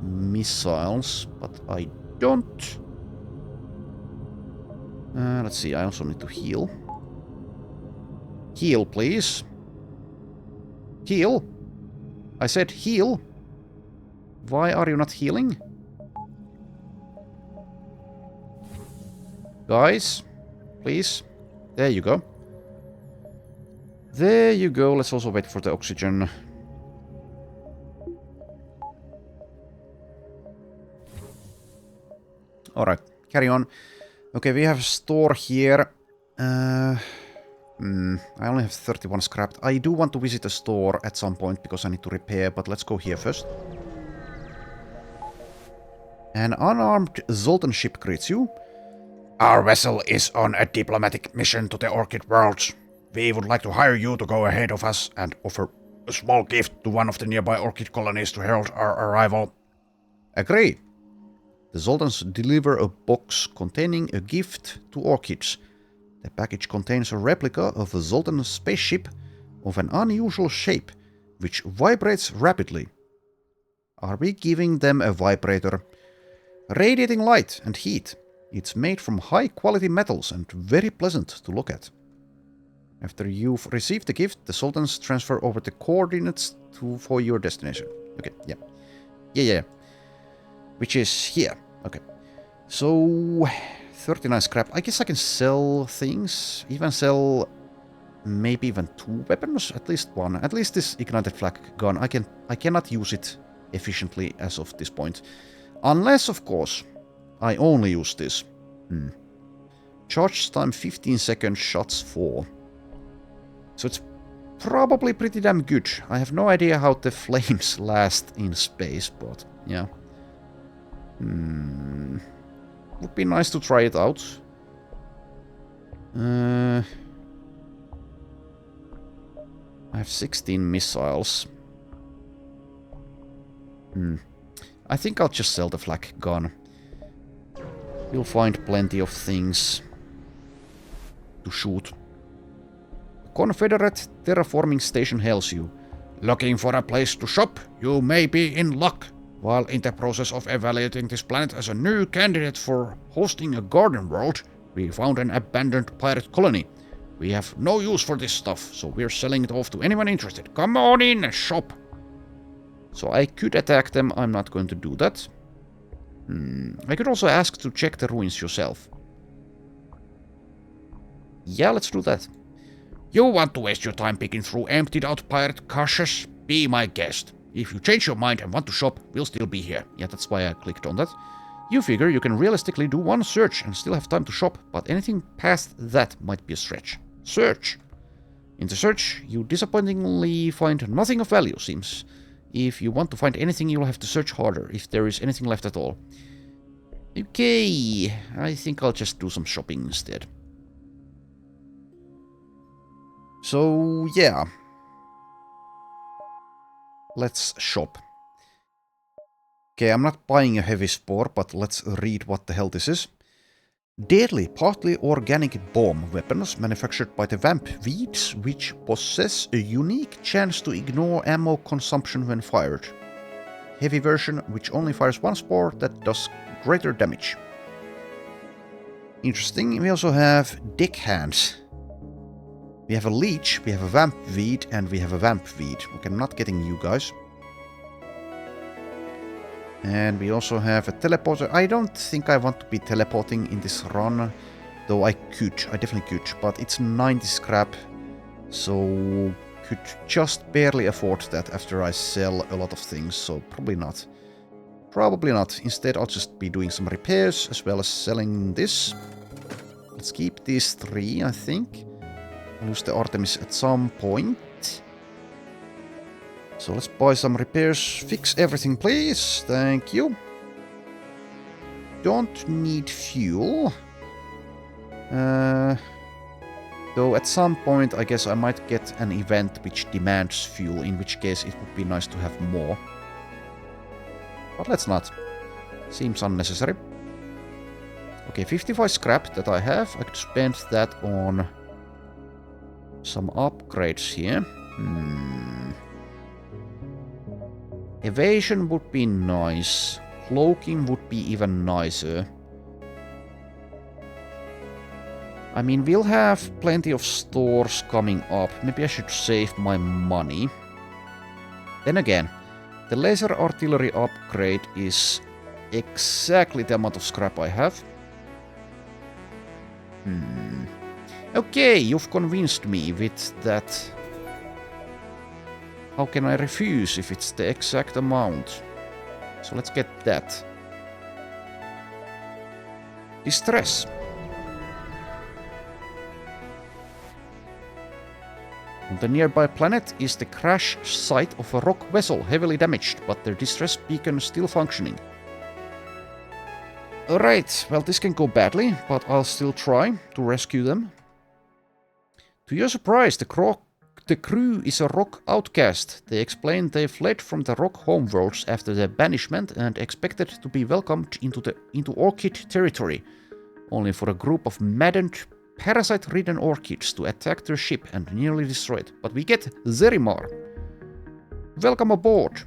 missiles, but I don't. Let's see, I also need to heal. Heal, please. Heal. I said heal. Why are you not healing? Guys, please. There you go. There you go. Let's also wait for the oxygen. Alright, carry on. Okay, we have a store here. I only have 31 scrap. I do want to visit a store at some point because I need to repair, but let's go here first. An unarmed Zoltan ship greets you. Our vessel is on a diplomatic mission to the Orchid Worlds. We would like to hire you to go ahead of us and offer a small gift to one of the nearby Orchid colonies to herald our arrival. Agree. The Zoltans deliver a box containing a gift to Orchids. The package contains a replica of a Zoltan spaceship of an unusual shape, which vibrates rapidly. Are we giving them a vibrator? Radiating light and heat. It's made from high-quality metals and very pleasant to look at. After you've received the gift, the Zoltans transfer over the coordinates for your destination. Okay, yeah. Yeah. Which is here. Okay. So, 39 scrap. I guess I can sell things. Even sell maybe even 2 weapons. At least one. At least this ignited flak gun. I cannot use it efficiently as of this point. Unless, of course, I only use this. Charge time 15 seconds, shots 4. So it's probably pretty damn good. I have no idea how the flames last in space, but yeah. Would be nice to try it out. I have 16 missiles. I think I'll just sell the flak gun. You'll find plenty of things to shoot. Confederate terraforming station hails you. Looking for a place to shop? You may be in luck. While in the process of evaluating this planet as a new candidate for hosting a garden world, we found an abandoned pirate colony. We have no use for this stuff, so we're selling it off to anyone interested. Come on in and shop. So I could attack them. I'm not going to do that. I could also ask to check the ruins yourself. Yeah, let's do that. You want to waste your time picking through emptied out pirate caches? Be my guest. If you change your mind and want to shop, we'll still be here. Yeah, that's why I clicked on that. You figure you can realistically do one search and still have time to shop, but anything past that might be a stretch. Search. In the search, you disappointingly find nothing of value, seems. If you want to find anything, you'll have to search harder, if there is anything left at all. Okay, I think I'll just do some shopping instead. So, yeah. Let's shop. Okay, I'm not buying a heavy spore, but let's read what the hell this is. Deadly, partly organic bomb weapons manufactured by the Vamp Weeds, which possess a unique chance to ignore ammo consumption when fired. Heavy version, which only fires one spore that does greater damage. Interesting. We also have deckhands. We have a leech, we have a Vamp Weed, and we have a Vamp Weed. Okay, I'm not getting you guys. And we also have a teleporter. I don't think I want to be teleporting in this run, though I definitely could, but it's 90 scrap, so could just barely afford that after I sell a lot of things, so probably not. Probably not. Instead, I'll just be doing some repairs as well as selling this. Let's keep these 3, I think. I'll use the Artemis at some point. So let's buy some repairs. Fix everything, please. Thank you. Don't need fuel. Though at some point I guess I might get an event which demands fuel, in which case it would be nice to have more. But let's not. Seems unnecessary. Okay, 55 scrap that I have. I could spend that on some upgrades here. Evasion would be nice. Cloaking would be even nicer. I mean, we'll have plenty of stores coming up. Maybe I should save my money. Then again, the laser artillery upgrade is exactly the amount of scrap I have. Okay, you've convinced me with that. How can I refuse if it's the exact amount? So let's get that. Distress. On the nearby planet is the crash site of a rock vessel, heavily damaged, but their distress beacon is still functioning. Alright, well this can go badly, but I'll still try to rescue them. To your surprise, the crew is a rock outcast. They explain they fled from the rock homeworlds after their banishment and expected to be welcomed into Orchid territory, only for a group of maddened, parasite-ridden orchids to attack their ship and nearly destroy it. But we get Zerimar. Welcome aboard.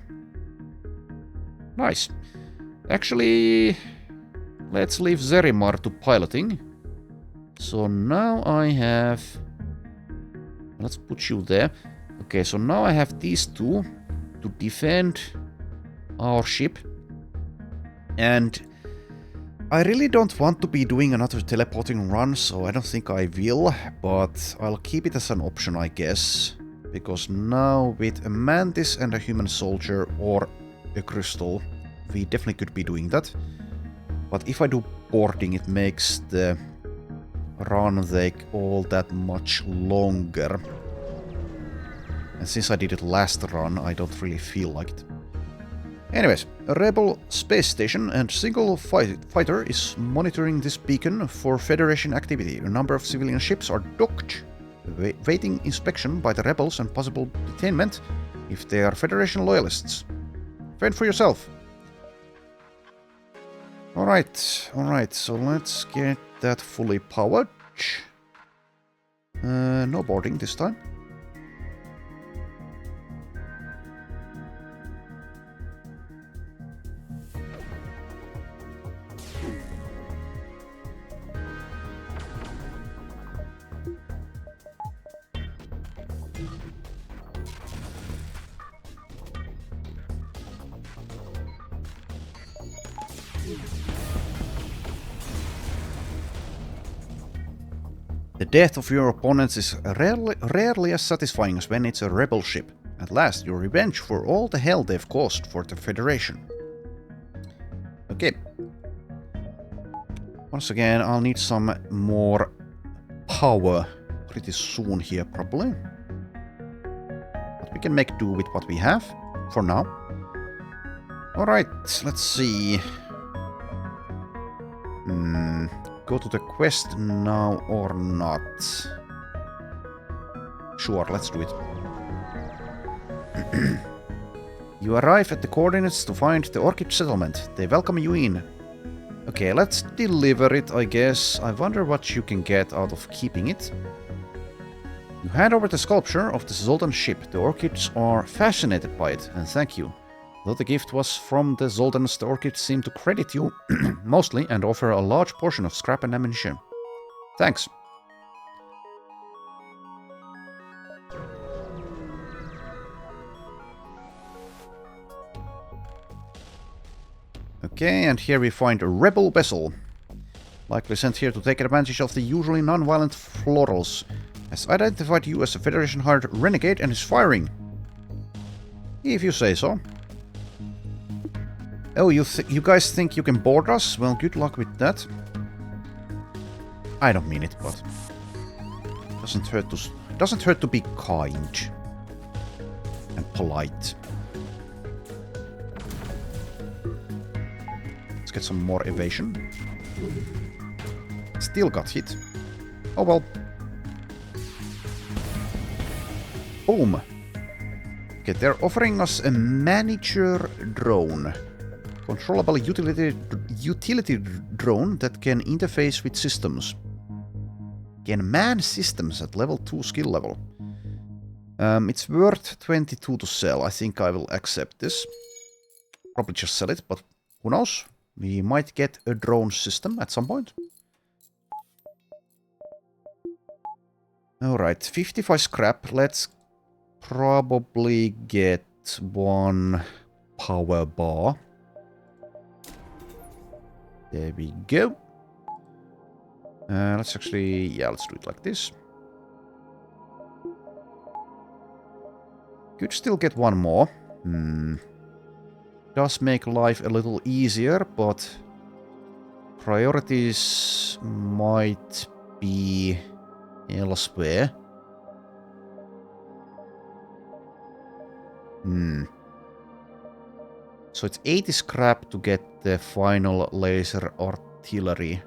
Nice. Actually, let's leave Zerimar to piloting. So now I have... Let's put you there. Okay, so now I have these 2 to defend our ship. And I really don't want to be doing another teleporting run, so I don't think I will, but I'll keep it as an option, I guess. Because now with a mantis and a human soldier or a crystal, we definitely could be doing that. But if I do boarding, it makes the run take all that much longer. And since I did it last run, I don't really feel like it. Anyways, a rebel space station and single fighter is monitoring this beacon for Federation activity. A number of civilian ships are docked, waiting inspection by the rebels and possible detainment if they are Federation loyalists. Fend for yourself. Alright, so let's get that fully powered. No boarding this time. The death of your opponents is rarely as satisfying as when it's a rebel ship. At last, your revenge for all the hell they've caused for the Federation. Okay. Once again, I'll need some more power pretty soon here, probably. But we can make do with what we have, for now. Alright, let's see. Go to the quest now or not? Sure, let's do it. You arrive at the coordinates to find the Orchid settlement. They welcome you in. Okay, let's deliver it, I guess. I wonder what you can get out of keeping it. You hand over the sculpture of the Zoltan ship. The Orchids are fascinated by it, and thank you. Though the gift was from the Zoltans, the Orchids seem to credit you mostly and offer a large portion of scrap and ammunition. Thanks. Okay, and here we find a rebel vessel. Likely sent here to take advantage of the usually non-violent florals. Has identified you as a Federation-hired renegade and is firing. If you say so. Oh, you guys think you can board us? Well, good luck with that. I don't mean it, but doesn't hurt to be kind and polite. Let's get some more evasion. Still got hit. Oh well. Boom. Okay, they're offering us a manager drone. Controllable utility drone that can interface with systems. Can man systems at level 2 skill level. It's worth 22 to sell. I think I will accept this. Probably just sell it, but who knows? We might get a drone system at some point. Alright, 55 scrap. Let's probably get one power bar. There we go. Let's actually... yeah, let's do it like this. Could still get one more. Does make life a little easier, but priorities might be elsewhere. So it's 80 scrap to get the final laser artillery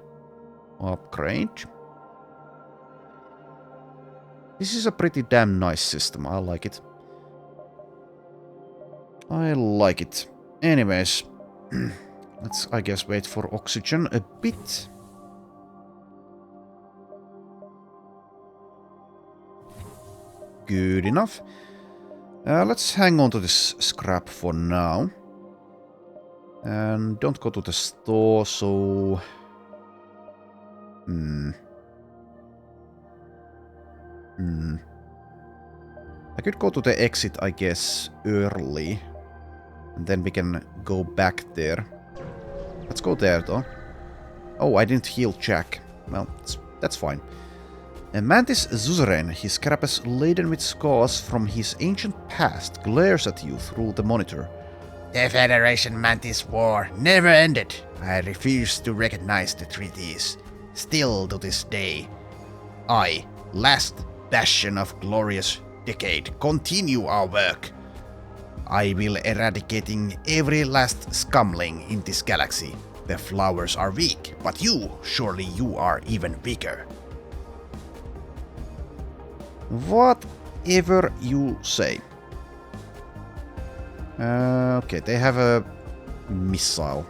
upgrade. This is a pretty damn nice system. I like it. I like it. Anyways, let's, I guess, wait for oxygen a bit. Good enough. Let's hang on to this scrap for now. And don't go to the store, so... I could go to the exit, I guess, early. And then we can go back there. Let's go there, though. Oh, I didn't heal Jack. Well, that's fine. A Mantis suzerain, his carapace laden with scars from his ancient past, glares at you through the monitor. The Federation Mantis War never ended. I refuse to recognize the treaties. Still to this day, I, last bastion of glorious decade, continue our work. I will eradicating every last scumling in this galaxy. The flowers are weak, but surely you are even weaker. Whatever you say. Okay, they have a missile.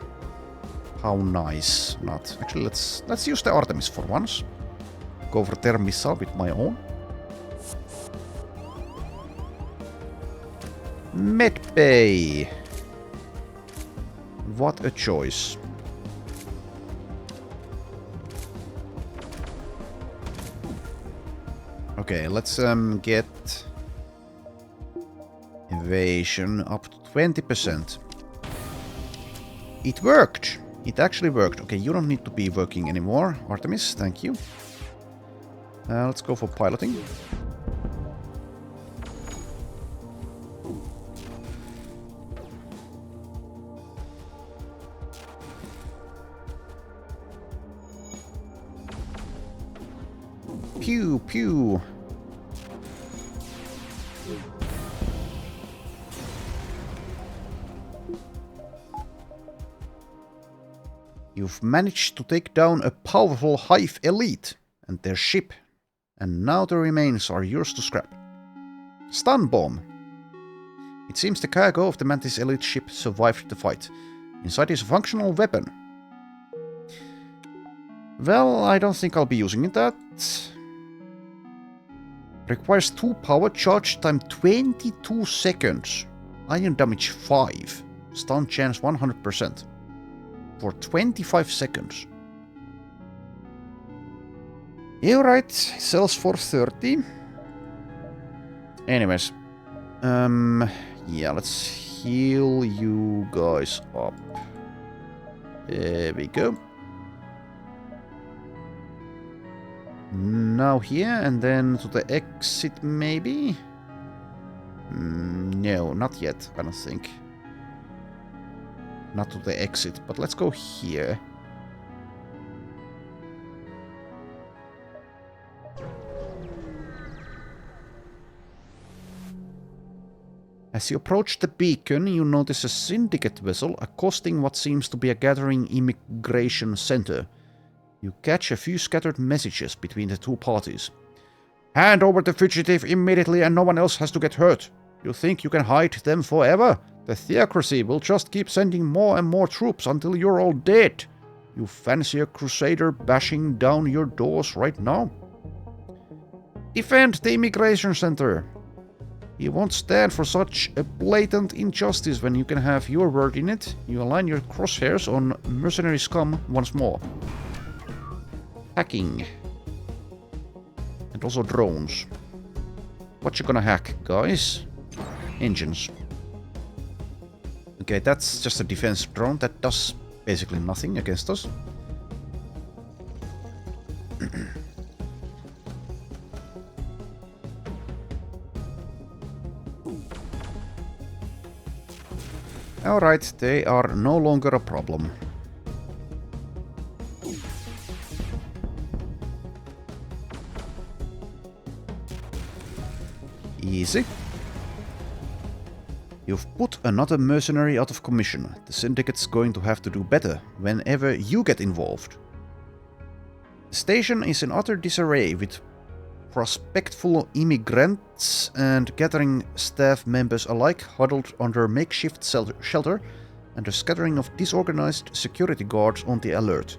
How nice. Not. Actually, let's use the Artemis for once. Go for their missile with my own. Medbay. What a choice. Okay, let's get evasion up to 20%. It worked! It actually worked. Okay, you don't need to be working anymore, Artemis, thank you. Let's go for piloting. Pew, pew. You've managed to take down a powerful Hive elite and their ship, and now the remains are yours to scrap. Stun bomb. It seems the cargo of the Mantis elite ship survived the fight. Inside is a functional weapon. Well, I don't think I'll be using that. Requires 2 power, charge time 22 seconds. Iron damage 5. Stun chance 100%. For 25 seconds. Alright, sells for 30. Anyways. Yeah, let's heal you guys up. There we go. Now here, and then to the exit, maybe? No, not yet, I don't think. Not to the exit, but let's go here. As you approach the beacon, you notice a syndicate vessel accosting what seems to be a gathering immigration center. You catch a few scattered messages between the two parties. Hand over the fugitive immediately and no one else has to get hurt. You think you can hide them forever? The theocracy will just keep sending more and more troops until you're all dead. You fancy a crusader bashing down your doors right now? Defend the immigration center. You won't stand for such a blatant injustice when you can have your word in it. You align your crosshairs on mercenary scum once more. Hacking. And also drones. What you gonna hack, guys? Engines. Okay, that's just a defense drone that does basically nothing against us. Alright, they are no longer a problem. Easy. You've put another mercenary out of commission. The syndicate's going to have to do better whenever you get involved. The station is in utter disarray with prospectful immigrants and gathering staff members alike huddled under makeshift shelter and a scattering of disorganized security guards on the alert.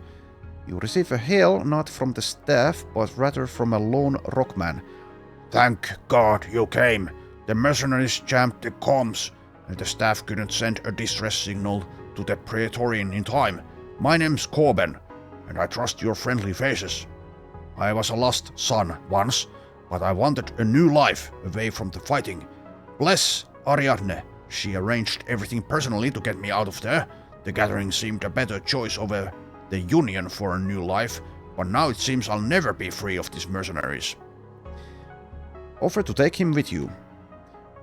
You receive a hail not from the staff but rather from a lone rockman. Thank God you came. The mercenaries jammed the comms, and the staff couldn't send a distress signal to the Praetorian in time. My name's Corben, and I trust your friendly faces. I was a lost son once, but I wanted a new life away from the fighting. Bless Ariadne. She arranged everything personally to get me out of there. The gathering seemed a better choice over the Union for a new life, but now it seems I'll never be free of these mercenaries. Offer to take him with you.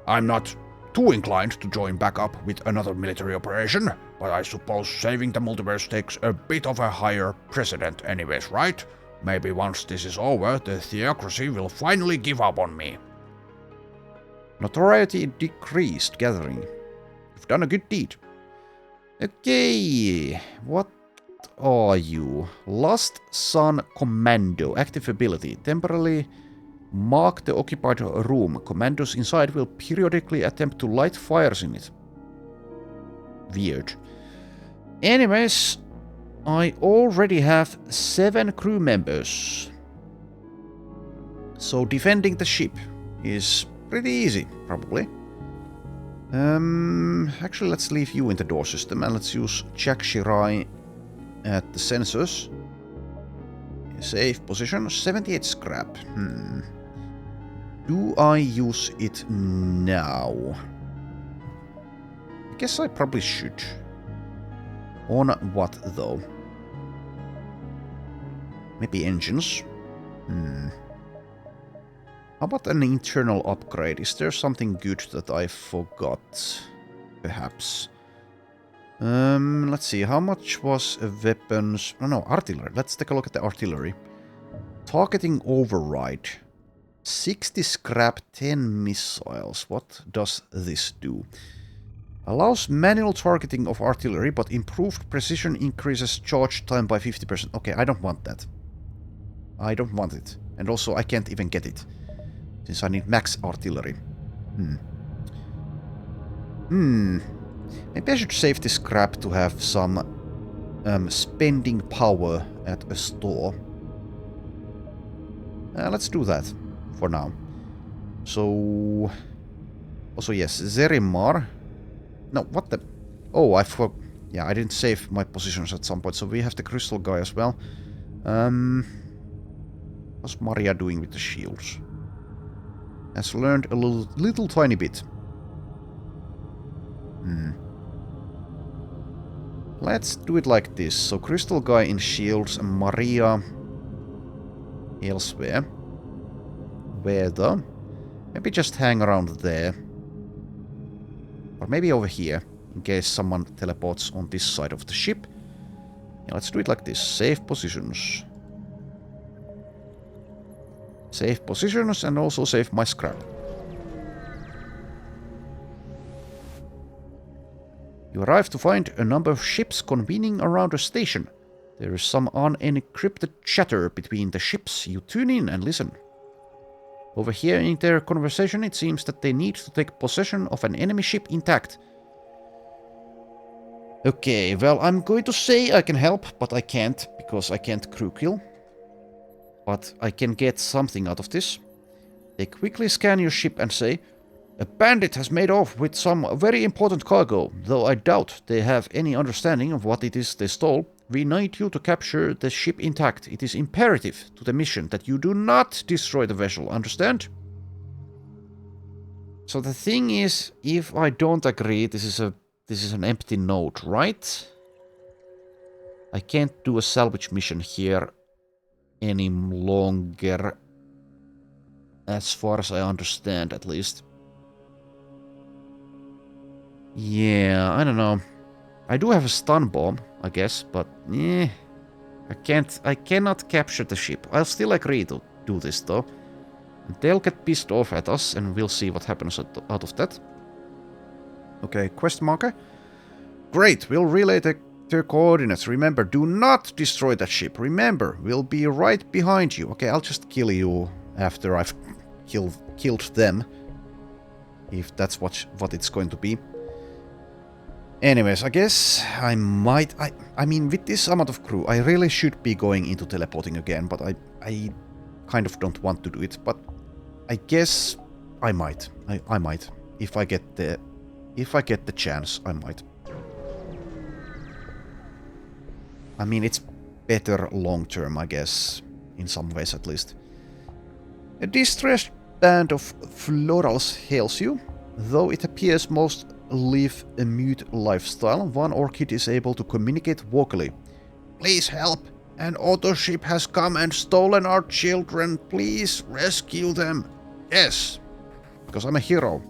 I'm not too inclined to join back up with another military operation, but I suppose saving the multiverse takes a bit of a higher precedent anyways, right? Maybe once this is over, the theocracy will finally give up on me. Notoriety decreased, gathering. You've done a good deed. Okay, what are you? Lost Son Commando, active ability. Temporarily mark the occupied room. Commandos inside will periodically attempt to light fires in it. Weird. Anyways, I already have 7 crew members. So defending the ship is pretty easy, probably. Actually, let's leave you in the door system and let's use Jack Shirai at the sensors. Safe position, 78 scrap. Do I use it now? I guess I probably should. On what, though? Maybe engines? How about an internal upgrade? Is there something good that I forgot? Perhaps. Let's see. How much was weapons? Oh no, artillery. Let's take a look at the artillery. Targeting override. 60 scrap, 10 missiles. What does this do? Allows manual targeting of artillery, but improved precision increases charge time by 50%. Okay, I don't want that. I don't want it. And also, I can't even get it. Since I need max artillery. Maybe I should save this scrap to have some spending power at a store. Let's do that for now. So... Also, yes, Zerimar. No, what the... Oh, I forgot. Yeah, I didn't save my positions at some point. So we have the crystal guy as well. What's Maria doing with the shields? Has learned a little tiny bit. Let's do it like this. So crystal guy in shields and Maria elsewhere. Where though? Maybe just hang around there. Or maybe over here, in case someone teleports on this side of the ship. Yeah, let's do it like this. Save positions. Save positions and also save my scrap. You arrive to find a number of ships convening around a station. There is some unencrypted chatter between the ships. You tune in and listen. Overhearing their conversation, it seems that they need to take possession of an enemy ship intact. Okay, well, I'm going to say I can help, but I can't, because I can't crew kill. But I can get something out of this. They quickly scan your ship and say, a bandit has made off with some very important cargo, though I doubt they have any understanding of what it is they stole. We need you to capture the ship intact. It is imperative to the mission that you do not destroy the vessel, understand? So the thing is, if I don't agree, this is an empty note, right? I can't do a salvage mission here any longer, as far as I understand, at least. Yeah, I don't know. I do have a stun bomb, I guess, but I cannot capture the ship. I'll still agree to do this though. And they'll get pissed off at us and we'll see what happens out of that. Okay, quest marker. Great, we'll relay their coordinates. Remember, do not destroy that ship. Remember, we'll be right behind you. Okay, I'll just kill you after I've killed them. If that's what it's going to be. Anyways, I guess I might... I mean, with this amount of crew, I really should be going into teleporting again, but I kind of don't want to do it, but I guess I might. I might. If I get the chance, I might. I mean, it's better long term, I guess, in some ways at least. A distressed band of florals hails you, though it appears most live a mute lifestyle. One orchid is able to communicate vocally. Please help. An auto ship has come and stolen our children. Please rescue them. Yes. Because I'm a hero.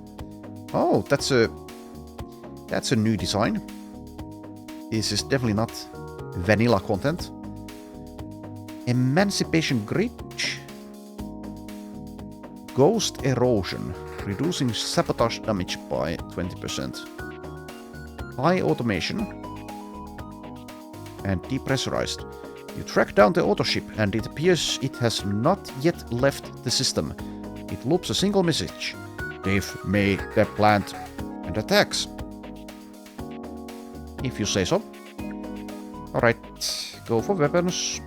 Oh, that's a new design. This is definitely not vanilla content. Emancipation Grid. Ghost Erosion. Reducing sabotage damage by 20%. High automation. And depressurized. You track down the autoship and it appears it has not yet left the system. It loops a single message. They've made the plant and attacks. If you say so. Alright, go for weapons.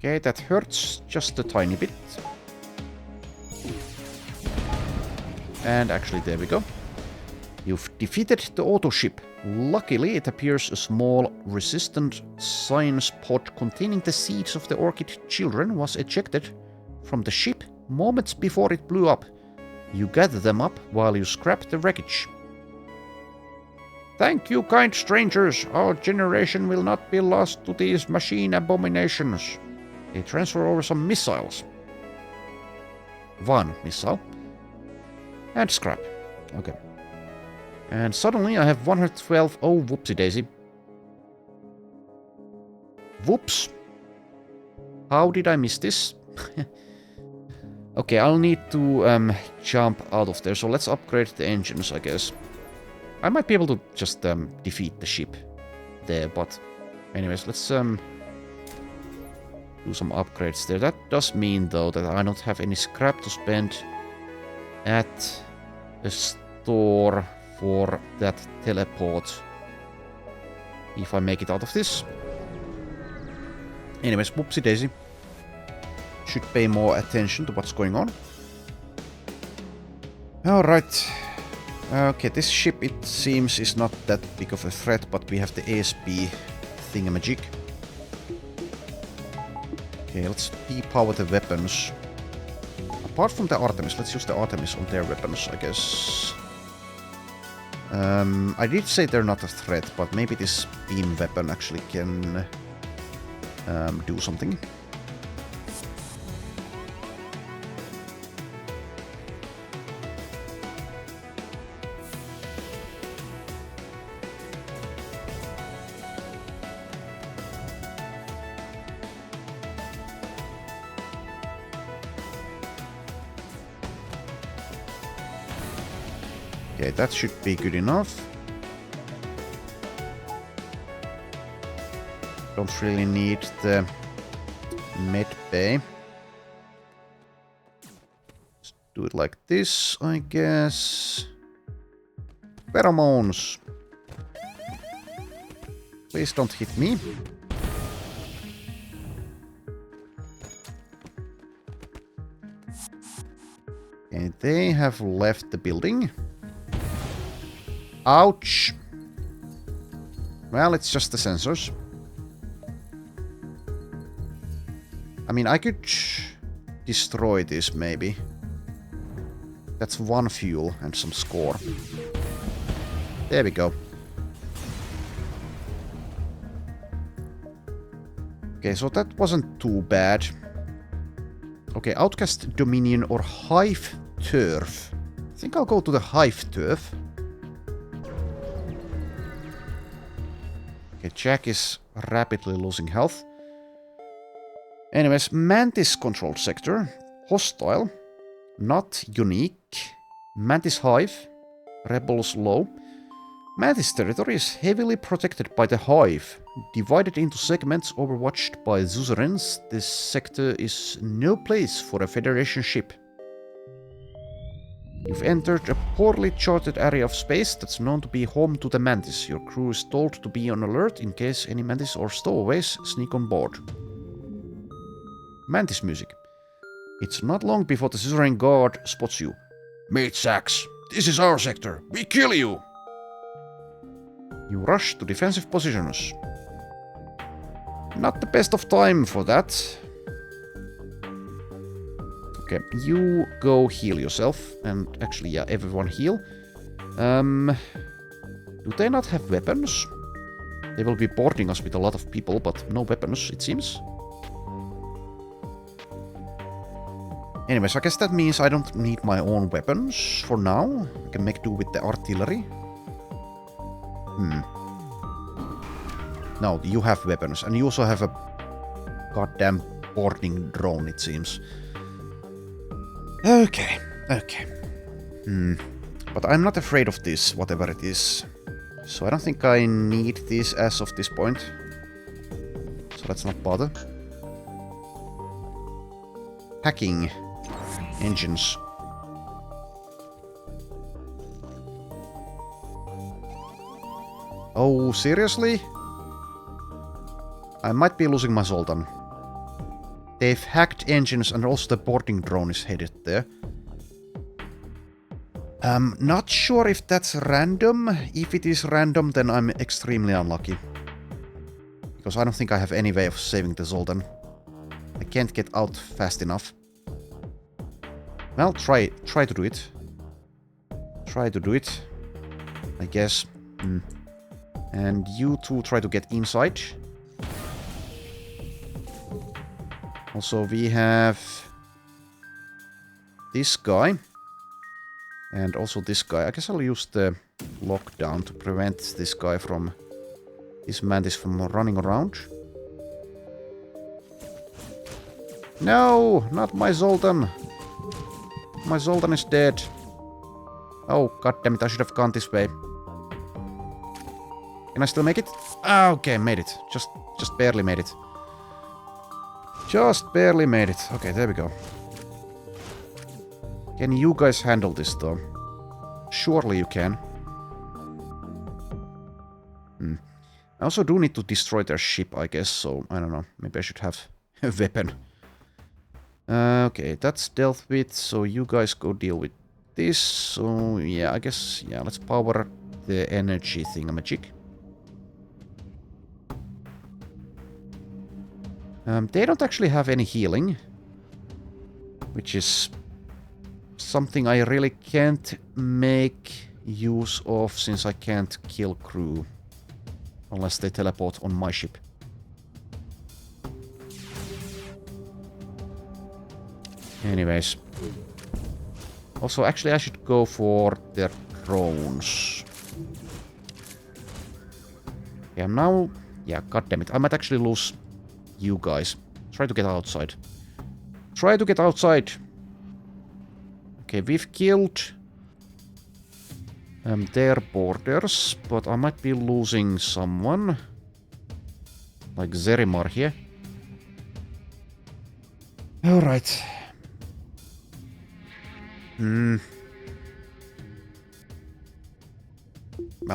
Okay, that hurts just a tiny bit. And actually, there we go. You've defeated the auto ship. Luckily, it appears a small, resistant science pod containing the seeds of the orchid children was ejected from the ship moments before it blew up. You gather them up while you scrap the wreckage. Thank you, kind strangers. Our generation will not be lost to these machine abominations. They transfer over some missiles. One missile. And scrap. Okay. And suddenly I have 112. Oh, whoopsie daisy. Whoops. How did I miss this? Okay, I'll need to jump out of there. So let's upgrade the engines, I guess. I might be able to just defeat the ship there, but anyways, let's do some upgrades there. That does mean, though, that I don't have any scrap to spend at a store for that teleport if I make it out of this. Anyways, whoopsie daisy. Should pay more attention to what's going on. Alright. Okay, this ship, it seems, is not that big of a threat, but we have the ASP thingamajig. Okay, let's depower the weapons. Apart from the Artemis, let's use the Artemis on their weapons, I guess. I did say they're not a threat, but maybe this beam weapon actually can do something. Okay, that should be good enough. Don't really need the med bay. Let's do it like this, I guess. Pheromones. Please don't hit me. Okay, they have left the building. Ouch. Well, it's just the sensors. I mean, I could destroy this, maybe. That's 1 fuel and some score. There we go. Okay, so that wasn't too bad. Okay, Outcast Dominion or Hive Turf. I think I'll go to the Hive Turf. Okay, Jack is rapidly losing health. Anyways, Mantis controlled sector. Hostile. Not unique. Mantis Hive. Rebels low. Mantis territory is heavily protected by the Hive. Divided into segments overwatched by suzerains, this sector is no place for a Federation ship. You've entered a poorly charted area of space that's known to be home to the Mantis. Your crew is told to be on alert in case any Mantis or stowaways sneak on board. Mantis music. It's not long before the Suzerain Guard spots you. Mate Sax, this is our sector. We kill you! You rush to defensive positions. Not the best of time for that. Okay, you go heal yourself. And actually, yeah, everyone heal. Do they not have weapons? They will be boarding us with a lot of people, but no weapons, it seems. Anyways, I guess that means I don't need my own weapons for now. I can make do with the artillery. No, you have weapons. And you also have a goddamn boarding drone, it seems. Okay. But I'm not afraid of this, whatever it is. So I don't think I need this as of this point. So let's not bother. Hacking engines. Oh, seriously? I might be losing my Zoltan. They've hacked engines and also the boarding drone is headed there. Not sure if that's random. If it is random, then I'm extremely unlucky. Because I don't think I have any way of saving the Zoltan. I can't get out fast enough. Well, try to do it. Try to do it. I guess. And you two try to get inside. Also, we have this guy. And also this guy. I guess I'll use the lockdown to prevent this guy from... this mantis from running around. No! Not my Zoltan! My Zoltan is dead. Oh, goddammit, I should have gone this way. Can I still make it? Ah, okay, made it. Just barely made it. Just barely made it. Okay, there we go. Can you guys handle this, though? Surely you can. I also do need to destroy their ship, I guess, so I don't know. Maybe I should have a weapon. Okay, that's dealt with, so you guys go deal with this. So, yeah, I guess, yeah, let's power the energy thingamajig. They don't actually have any healing. Which is something I really can't make use of since I can't kill crew. Unless they teleport on my ship. Anyways. Also, actually I should go for their drones. Yeah, now... yeah, goddammit. I might actually lose you guys. Try to get outside. Try to get outside! Okay, we've killed Their borders, but I might be losing someone. Like Zerimar here. Alright. Well,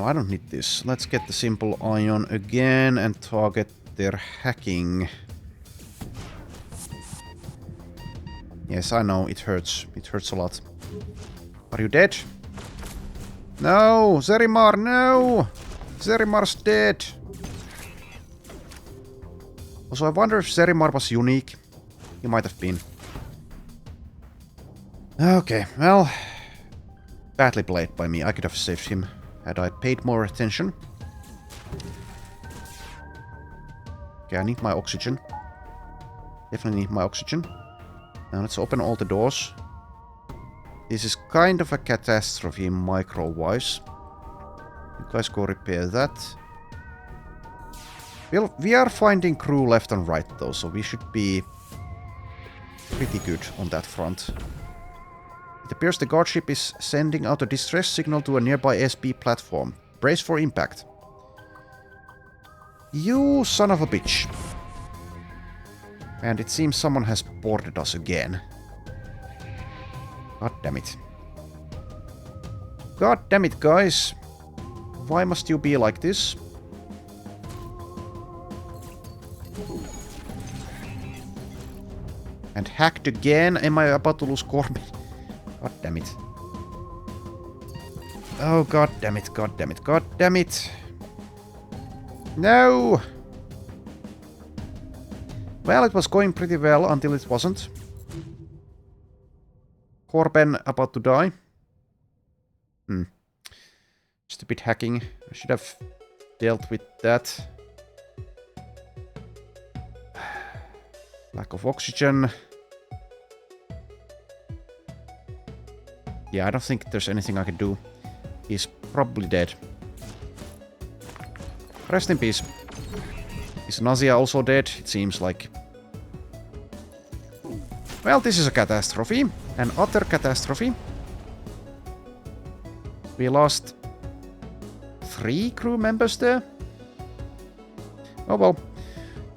I don't need this. Let's get the simple ion again and target their hacking. Yes, I know, it hurts. It hurts a lot. Are you dead? No! Zerimar, no! Zerimar's dead! Also, I wonder if Zerimar was unique. He might have been. Okay, well... Badly played by me. I could have saved him had I paid more attention. Okay, I need my oxygen. Definitely need my oxygen. Now let's open all the doors. This is kind of a catastrophe micro-wise. You guys go repair that. Well, we are finding crew left and right though, so we should be pretty good on that front. It appears the guard ship is sending out a distress signal to a nearby SB platform. Brace for impact. You son of a bitch. And it seems someone has boarded us again. God damn it. God damn it, guys. Why must you be like this? And hacked again? Am I about to lose Corbin? God damn it. Oh, god damn it, god damn it, god damn it. No! Well, it was going pretty well until it wasn't. Corben about to die. Stupid hacking. I should have dealt with that. Lack of oxygen. Yeah, I don't think there's anything I can do. He's probably dead. Rest in peace. Is Nazia also dead? It seems like. Well, this is a catastrophe. An utter catastrophe. We lost 3 crew members there. Oh well.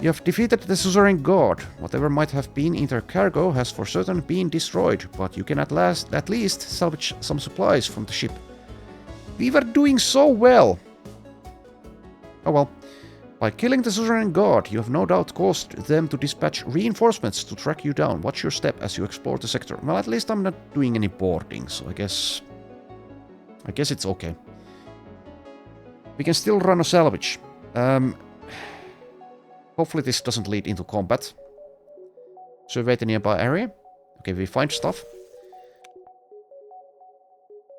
You have defeated the Suzerain God. Whatever might have been in their cargo has for certain been destroyed, but you can at least salvage some supplies from the ship. We were doing so well. Oh well. By killing the Suzerain God, you have no doubt caused them to dispatch reinforcements to track you down. Watch your step as you explore the sector. Well, at least I'm not doing any boarding, so I guess it's okay. We can still run a salvage. Hopefully this doesn't lead into combat. Survey the nearby area. Okay, we find stuff.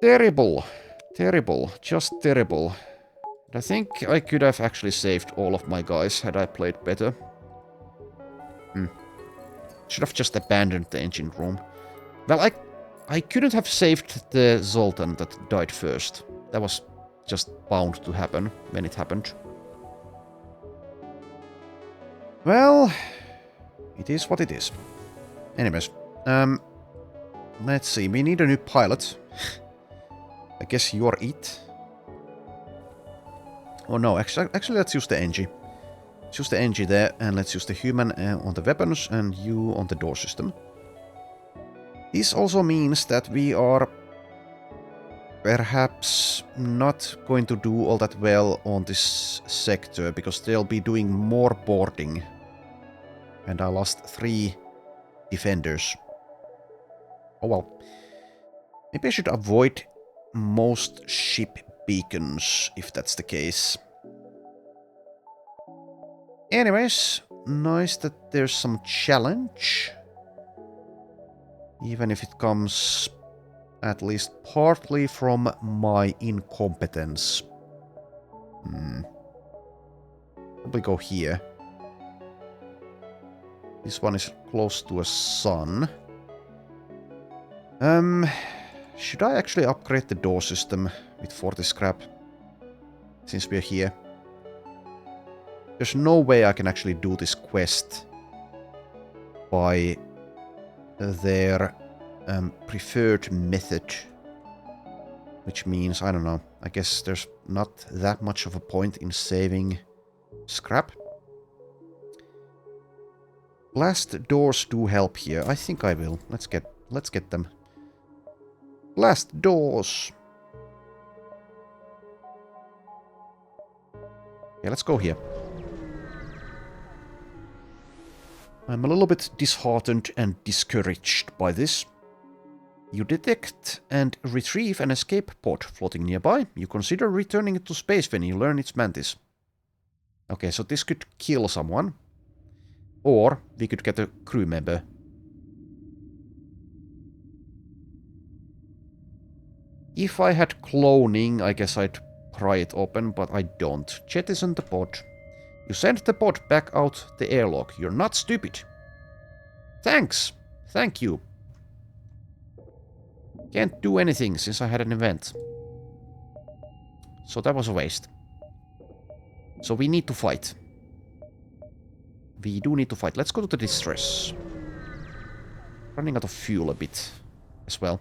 Terrible. Terrible. Just terrible. I think I could have actually saved all of my guys had I played better. Should have just abandoned the engine room. Well, I couldn't have saved the Zoltan that died first. That was just bound to happen when it happened. Well, it is what it is. Anyways, let's see. We need a new pilot. I guess you're it. Oh no, actually let's use the NG. Let's use the NG there, and let's use the human on the weapons and you on the door system. This also means that we are perhaps not going to do all that well on this sector, because they'll be doing more boarding. And I lost 3 defenders. Oh well. Maybe I should avoid most ship beacons, if that's the case. Anyways, nice that there's some challenge. Even if it comes at least partly from my incompetence. Probably go here. This one is close to a sun. Should I actually upgrade the door system with 40 scrap? Since we're here. There's no way I can actually do this quest by their preferred method, Which means, I don't know, I guess there's not that much of a point in saving scrap. Blast doors do help here. I think I will. Let's get them. Blast doors! Yeah, let's go here. I'm a little bit disheartened and discouraged by this. You detect and retrieve an escape pod floating nearby. You consider returning it to space when you learn its mantis. Okay, so this could kill someone. Or we could get a crew member. If I had cloning, I guess I'd pry it open, but I don't. Jettison the pod. You send the pod back out the airlock. You're not stupid. Thanks. Thank you. Can't do anything since I had an event. So that was a waste. So we need to fight. We do need to fight. Let's go to the distress. Running out of fuel a bit as well.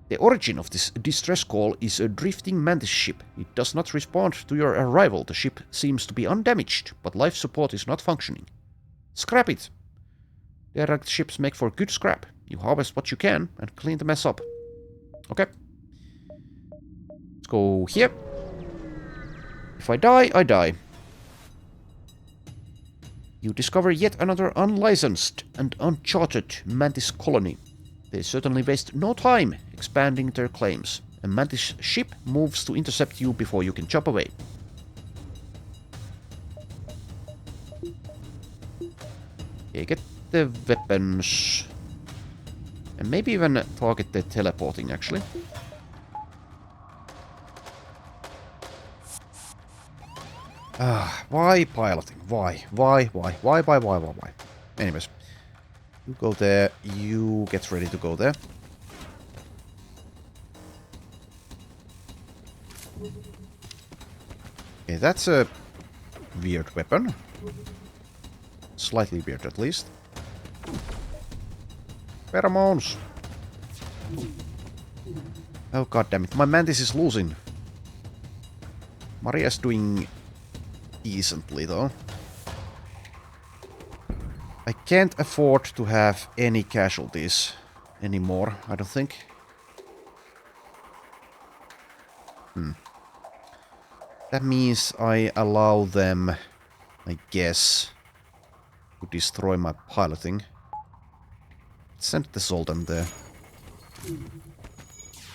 The origin of this distress call is a drifting mantis ship. It does not respond to your arrival. The ship seems to be undamaged, but life support is not functioning. Scrap it. Derelict ships make for good scrap. You harvest what you can and clean the mess up. Okay. Let's go here. If I die, I die. You discover yet another unlicensed and uncharted mantis colony. They certainly waste no time expanding their claims. A mantis ship moves to intercept you before you can chop away. Okay, get the weapons. And maybe even target the teleporting, actually. Why piloting? Why? Anyways. You go there. You get ready to go there. Okay, that's a weird weapon. Slightly weird, at least. Pheromones! Oh, god damn it. My mantis is losing. Maria's doing decently, though. I can't afford to have any casualties anymore, I don't think. That means I allow them, I guess, to destroy my piloting. Send the Zoltan there.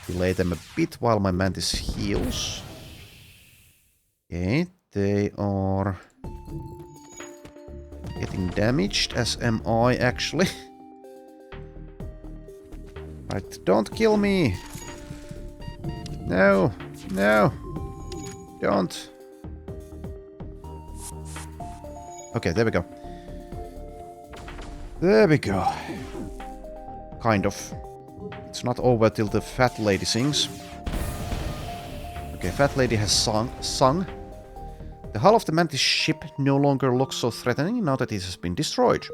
Delay them a bit while my mantis heals. Okay, they are getting damaged, as am I, actually. Right, don't kill me! No, no, don't. Okay, there we go. There we go. Kind of. It's not over till the fat lady sings. Okay, fat lady has sung. The hull of the mantis ship no longer looks so threatening now that it has been destroyed.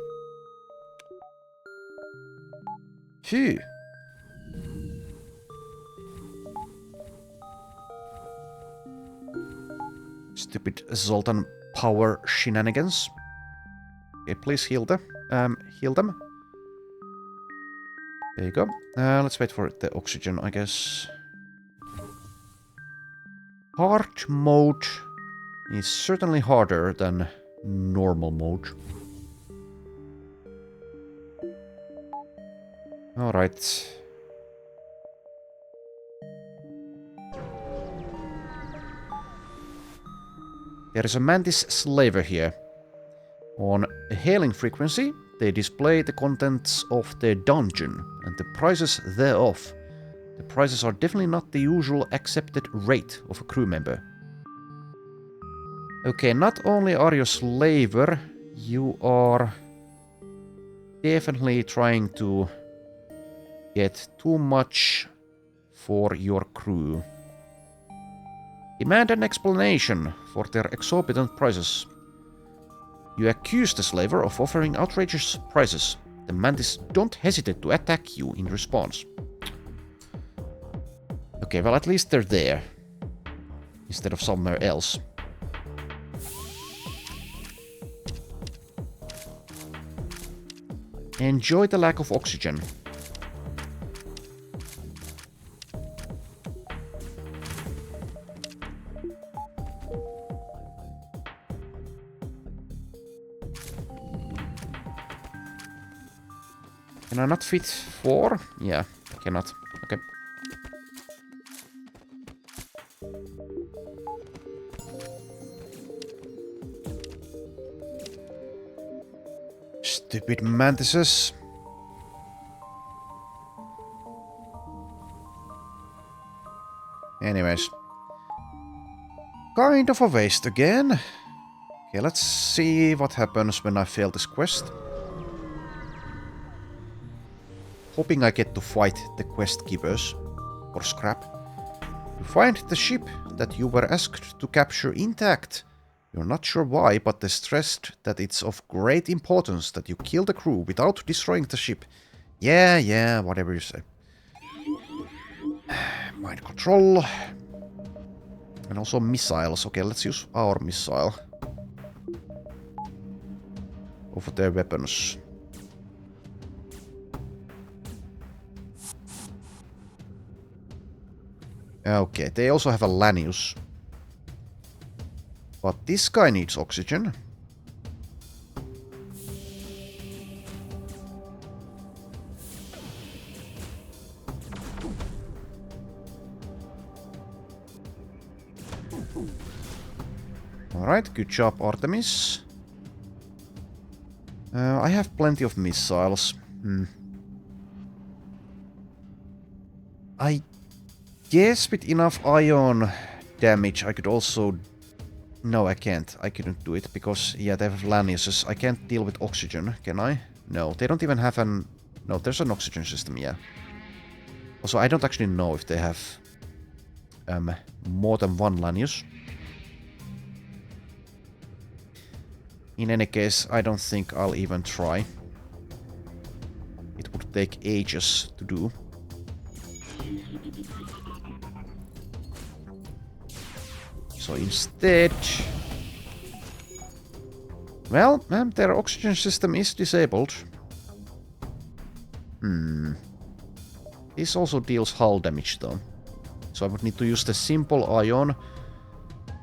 Phew. Stupid Zoltan power shenanigans. Okay, please heal them. Heal them. There you go. Let's wait for the oxygen, I guess. Hard mode is certainly harder than normal mode. Alright. There is a mantis slaver here. On a hailing frequency, they display the contents of the dungeon and the prices thereof. The prices are definitely not the usual accepted rate of a crew member. Okay, not only are you a slaver, you are definitely trying to get too much for your crew. Demand an explanation for their exorbitant prices. You accuse the slaver of offering outrageous prices. The mantis don't hesitate to attack you in response. Okay, well, at least they're there. Instead of somewhere else. Enjoy the lack of oxygen. Can I not fit 4? Yeah, I cannot. Okay. Stupid mantises. Anyways. Kind of a waste again. Okay, let's see what happens when I fail this quest. Hoping I get to fight the quest givers. Or scrap. You find the ship that you were asked to capture intact. You're not sure why, but they stressed that it's of great importance that you kill the crew without destroying the ship. Yeah, whatever you say. Mind control. And also missiles. Okay, let's use our missile. Over their weapons. Okay, they also have a Lanius. But this guy needs oxygen. Alright, good job, Artemis. I have plenty of missiles. I guess with enough ion damage I could also... No, I can't. I couldn't do it because, yeah, they have Laniuses. I can't deal with oxygen, can I? No, they don't even have an... No, there's an oxygen system, yeah. Also, I don't actually know if they have more than one Lanius. In any case, I don't think I'll even try. It would take ages to do. So instead... Well, their oxygen system is disabled. This also deals hull damage though. So I would need to use the simple ion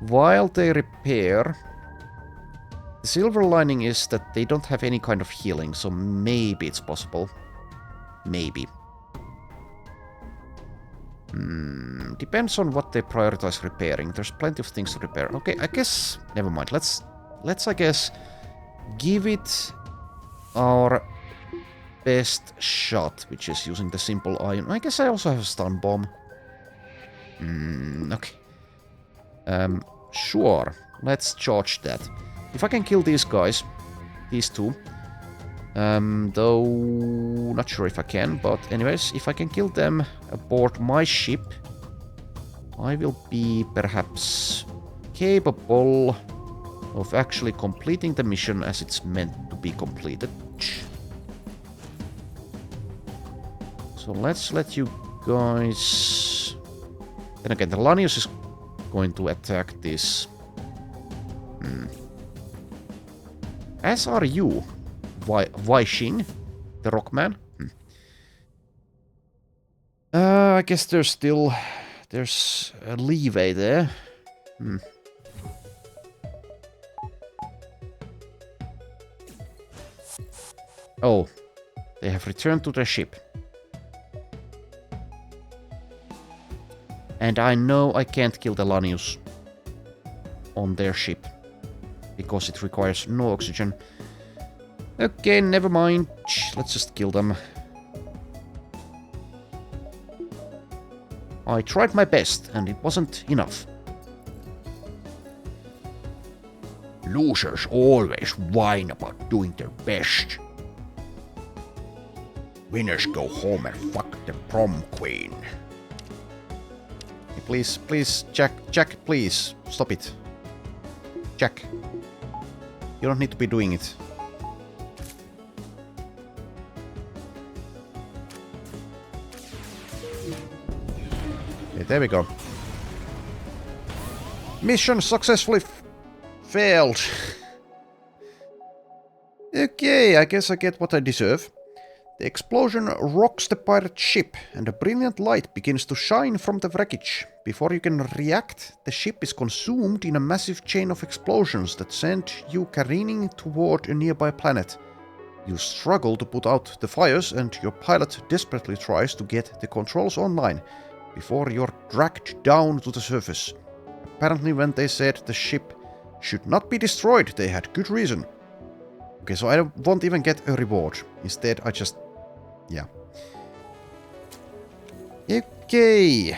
while they repair. The silver lining is that they don't have any kind of healing, so maybe it's possible. Maybe. Depends on what they prioritize repairing. There's plenty of things to repair. Okay, I guess... Never mind. Let's I guess, give it our best shot, which is using the simple ion. I guess I also have a stun bomb. Okay. Sure. Let's charge that. If I can kill these guys, these two, though not sure if I can, but anyways, if I can kill them aboard my ship, I will be perhaps capable of actually completing the mission as it's meant to be completed. So let's let you guys... Then again, the Lanius is going to attack this. As are you, Wai-Shing, the Rockman. I guess there's a leeway there. Oh, they have returned to their ship. And I know I can't kill the Lanius on their ship, because it requires no oxygen. Okay, never mind. Let's just kill them. I tried my best, and it wasn't enough. Losers always whine about doing their best. Winners go home and fuck the prom queen. Please, Jack, please, stop it. Jack, you don't need to be doing it. Okay, there we go. Mission successfully failed. Okay, I guess I get what I deserve. The explosion rocks the pirate ship, and a brilliant light begins to shine from the wreckage. Before you can react, the ship is consumed in a massive chain of explosions that send you careening toward a nearby planet. You struggle to put out the fires, and your pilot desperately tries to get the controls online before you're dragged down to the surface. Apparently, when they said the ship should not be destroyed, they had good reason. Okay, so I won't even get a reward. Instead, I just... yeah. Okay.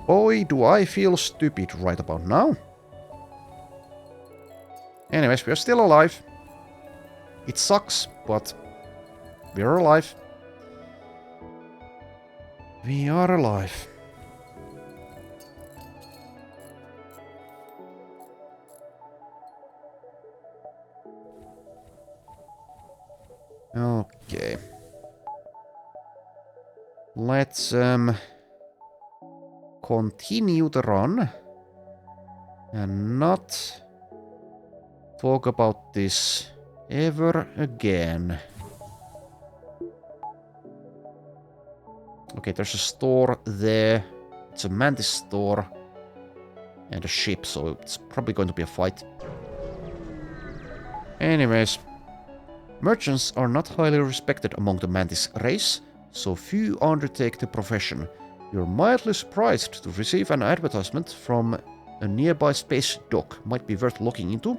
Boy, do I feel stupid right about now. Anyways, we're still alive. It sucks, but we're alive. We are alive. Okay. Let's continue the run and not talk about this ever again. Okay, there's a store there. It's a mantis store and a ship, so it's probably going to be a fight. Anyways, merchants are not highly respected among the mantis race, so few undertake the profession. You're mildly surprised to receive an advertisement from a nearby space dock. Might be worth looking into.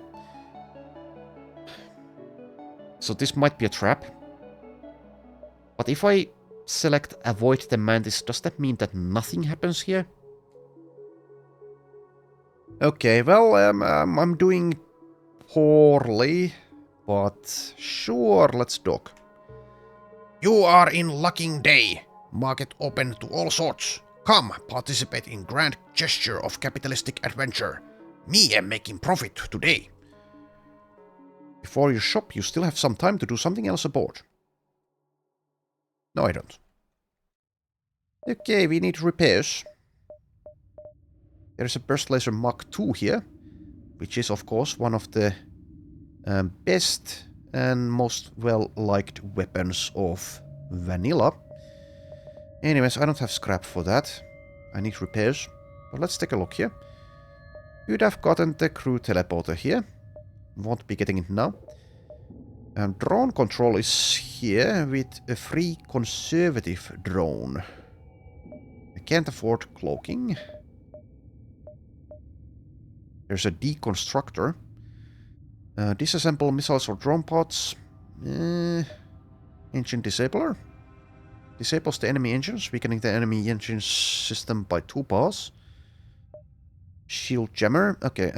So this might be a trap. But if I select avoid the mantis, does that mean that nothing happens here? Okay, well, I'm doing poorly, but sure, let's dock. You are in lucking day. Market open to all sorts. Come, participate in grand gesture of capitalistic adventure. Me am making profit today. Before you shop, you still have some time to do something else aboard. No, I don't. Okay, we need repairs. There's a Burst Laser Mach 2 here, which is, of course, one of the best and most well-liked weapons of vanilla. Anyways, I don't have scrap for that. I need repairs. But let's take a look here. You'd have gotten the crew teleporter here. Won't be getting it now. Drone control is here with a free conservative drone. I can't afford cloaking. There's a deconstructor. Disassemble missiles or drone pods. Engine disabler. Disables the enemy engines, weakening the enemy engine system by 2 bars. Shield jammer. Okay,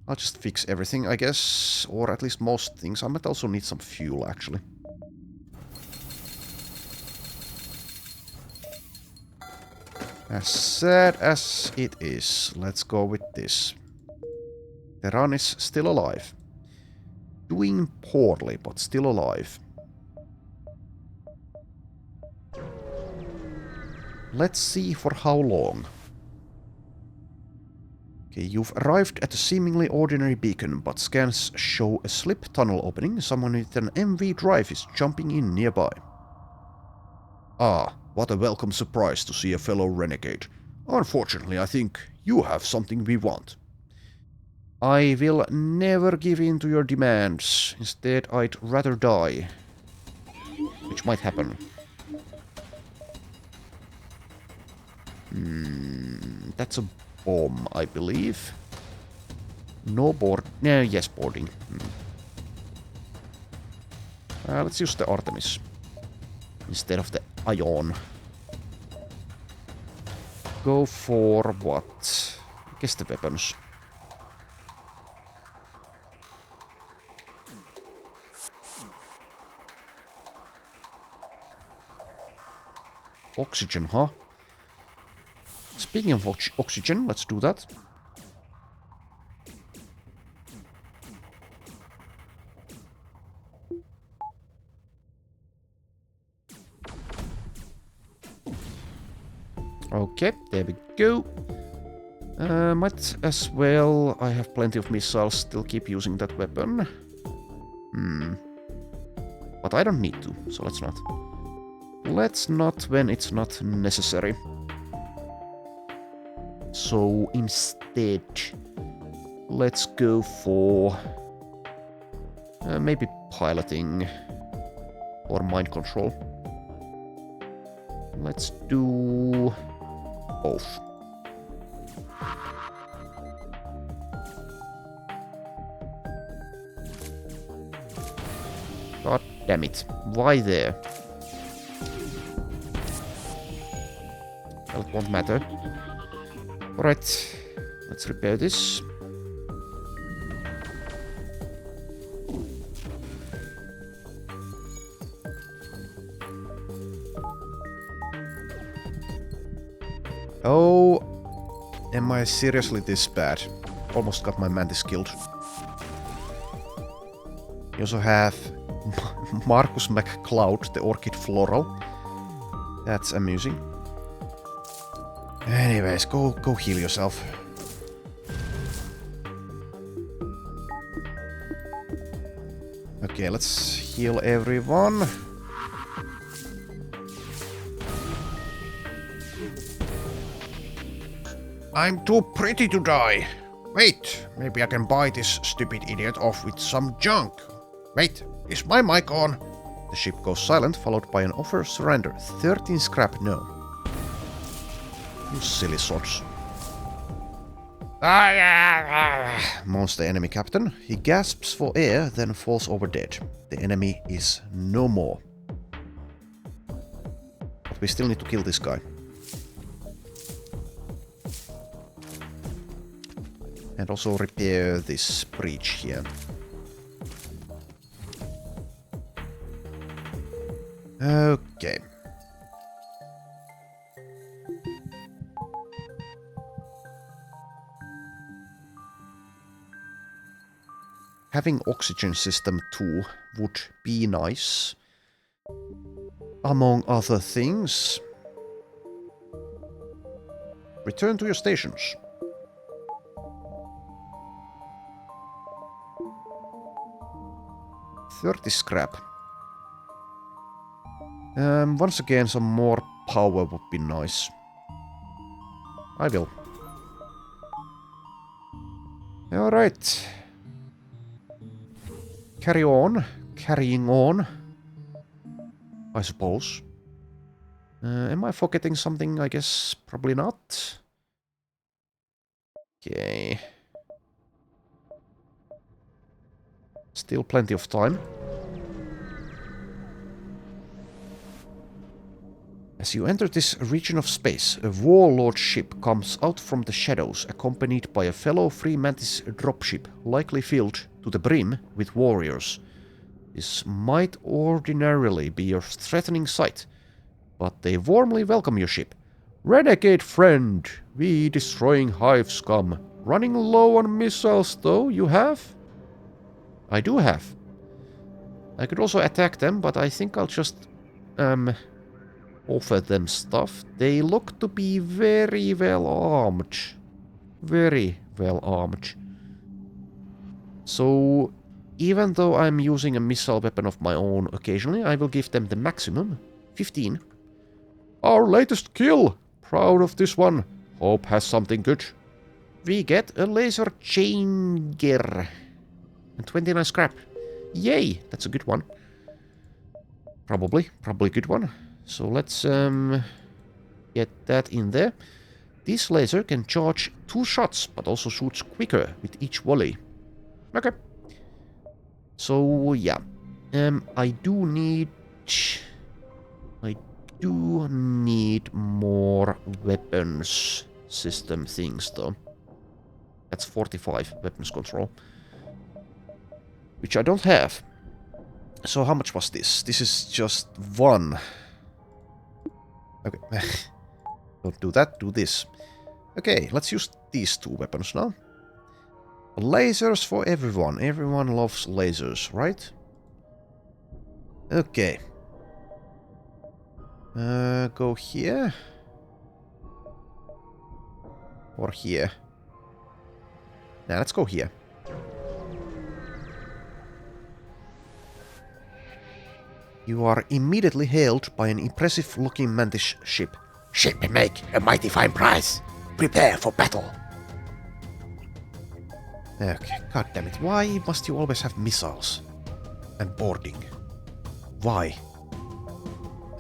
I'll just fix everything, I guess. Or at least most things. I might also need some fuel, actually. As sad as it is, let's go with this. The run is still alive. Doing poorly, but still alive. Let's see for how long. Okay, you've arrived at a seemingly ordinary beacon, but scans show a slip tunnel opening. Someone with an MV drive is jumping in nearby. Ah, what a welcome surprise to see a fellow renegade. Unfortunately, I think you have something we want. I will never give in to your demands. Instead, I'd rather die. Which might happen. That's a bomb, I believe. No board. No, yes, boarding. Let's use the Artemis instead of the Ion. Go for what? I guess the weapons. Oxygen, huh? Speaking of oxygen, let's do that. Okay, there we go. Might as well. I have plenty of missiles, still keep using that weapon. But I don't need to, so let's not. Let's not when it's not necessary. So instead, let's go for maybe piloting or mind control. Let's do both. God damn it. Why there? Well, it won't matter. Alright, let's repair this. Oh, am I seriously this bad? Almost got my mantis killed. You also have Marcus McCloud, the Orchid Floral. That's amusing. Anyways, go heal yourself. Okay, let's heal everyone. I'm too pretty to die. Wait, maybe I can buy this stupid idiot off with some junk. Wait, is my mic on? The ship goes silent, followed by an offer surrender. 13 scrap, no. You silly sods. Moans the enemy captain. He gasps for air, then falls over dead. The enemy is no more. But we still need to kill this guy. And also repair this breach here. Okay. Having oxygen system 2 would be nice. Among other things. Return to your stations. $30 scrap. Once again, some more power would be nice. I will. Alright. Carry on. Carrying on. I suppose. Am I forgetting something? I guess probably not. Okay. Still plenty of time. As you enter this region of space, a warlord ship comes out from the shadows, accompanied by a fellow Free Mantis dropship, likely filled to the brim with warriors. This might ordinarily be a threatening sight, but they warmly welcome your ship. Renegade friend, we destroying hive scum. Running low on missiles though, you have? I do have. I could also attack them, but I think I'll just offer them stuff. They look to be very well armed. Very well armed. So, even though I'm using a missile weapon of my own occasionally, I will give them the maximum. 15. Our latest kill! Proud of this one. Hope has something good. We get a laser chain gear. And 29 scrap. Yay! That's a good one. Probably a good one. So let's get that in there. This laser can charge 2 shots, but also shoots quicker with each volley. Okay. So yeah. I do need more weapons system things though. That's 45 weapons control. Which I don't have. So how much was this? This is just 1. Okay. Don't do that, do this. Okay, let's use these 2 weapons now. Lasers for everyone. Everyone loves lasers, right? Okay. Go here. Or here? Now let's go here. You are immediately hailed by an impressive-looking mantis ship. Ship make a mighty fine prize. Prepare for battle. Okay, goddammit, why must you always have missiles? And boarding? Why?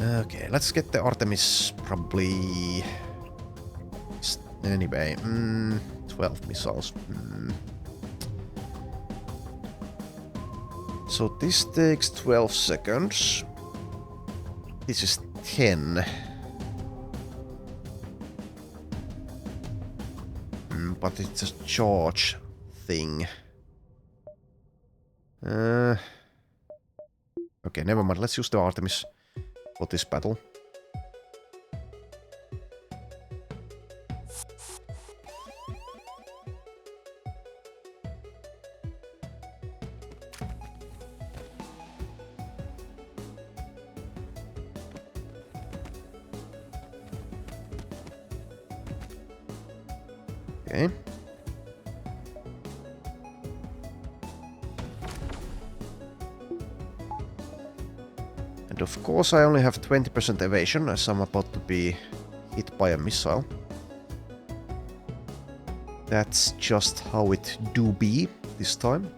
Okay, let's get the Artemis probably... Anyway, 12 missiles. So this takes 12 seconds. This is 10. But it's a charge thing. Okay, never mind. Let's use the Artemis for this battle. Okay. And of course I only have 20% evasion as I'm about to be hit by a missile. That's just how it do be this time.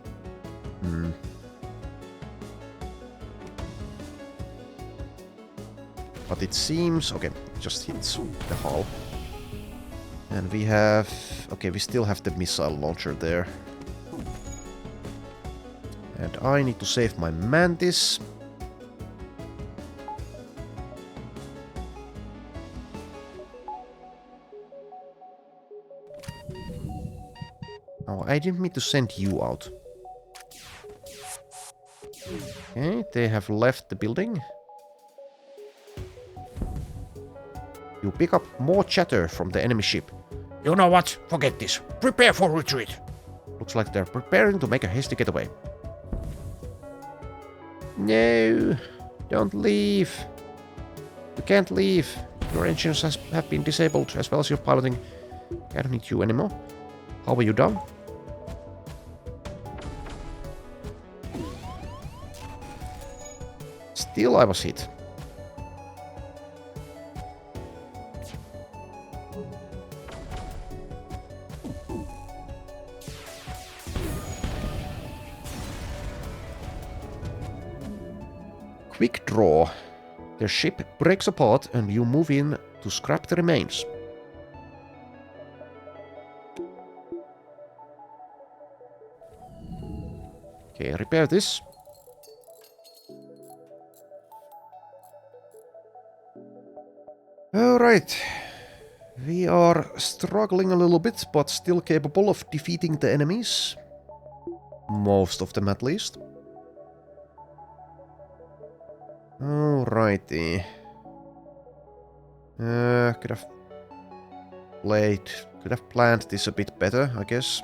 But it seems... okay, it just hits the hull. And we have... okay, we still have the missile launcher there. And I need to save my mantis. Oh, I didn't mean to send you out. Okay, they have left the building. You pick up more chatter from the enemy ship. You know what? Forget this. Prepare for retreat. Looks like they're preparing to make a hasty getaway. No, don't leave. You can't leave. Your engines have been disabled as well as your piloting. I don't need you anymore. How are you done? Still I was hit. Quick draw. The ship breaks apart and you move in to scrap the remains. Okay, repair this. Alright. We are struggling a little bit, but still capable of defeating the enemies. Most of them at least. Alrighty. Could have planned this a bit better, I guess.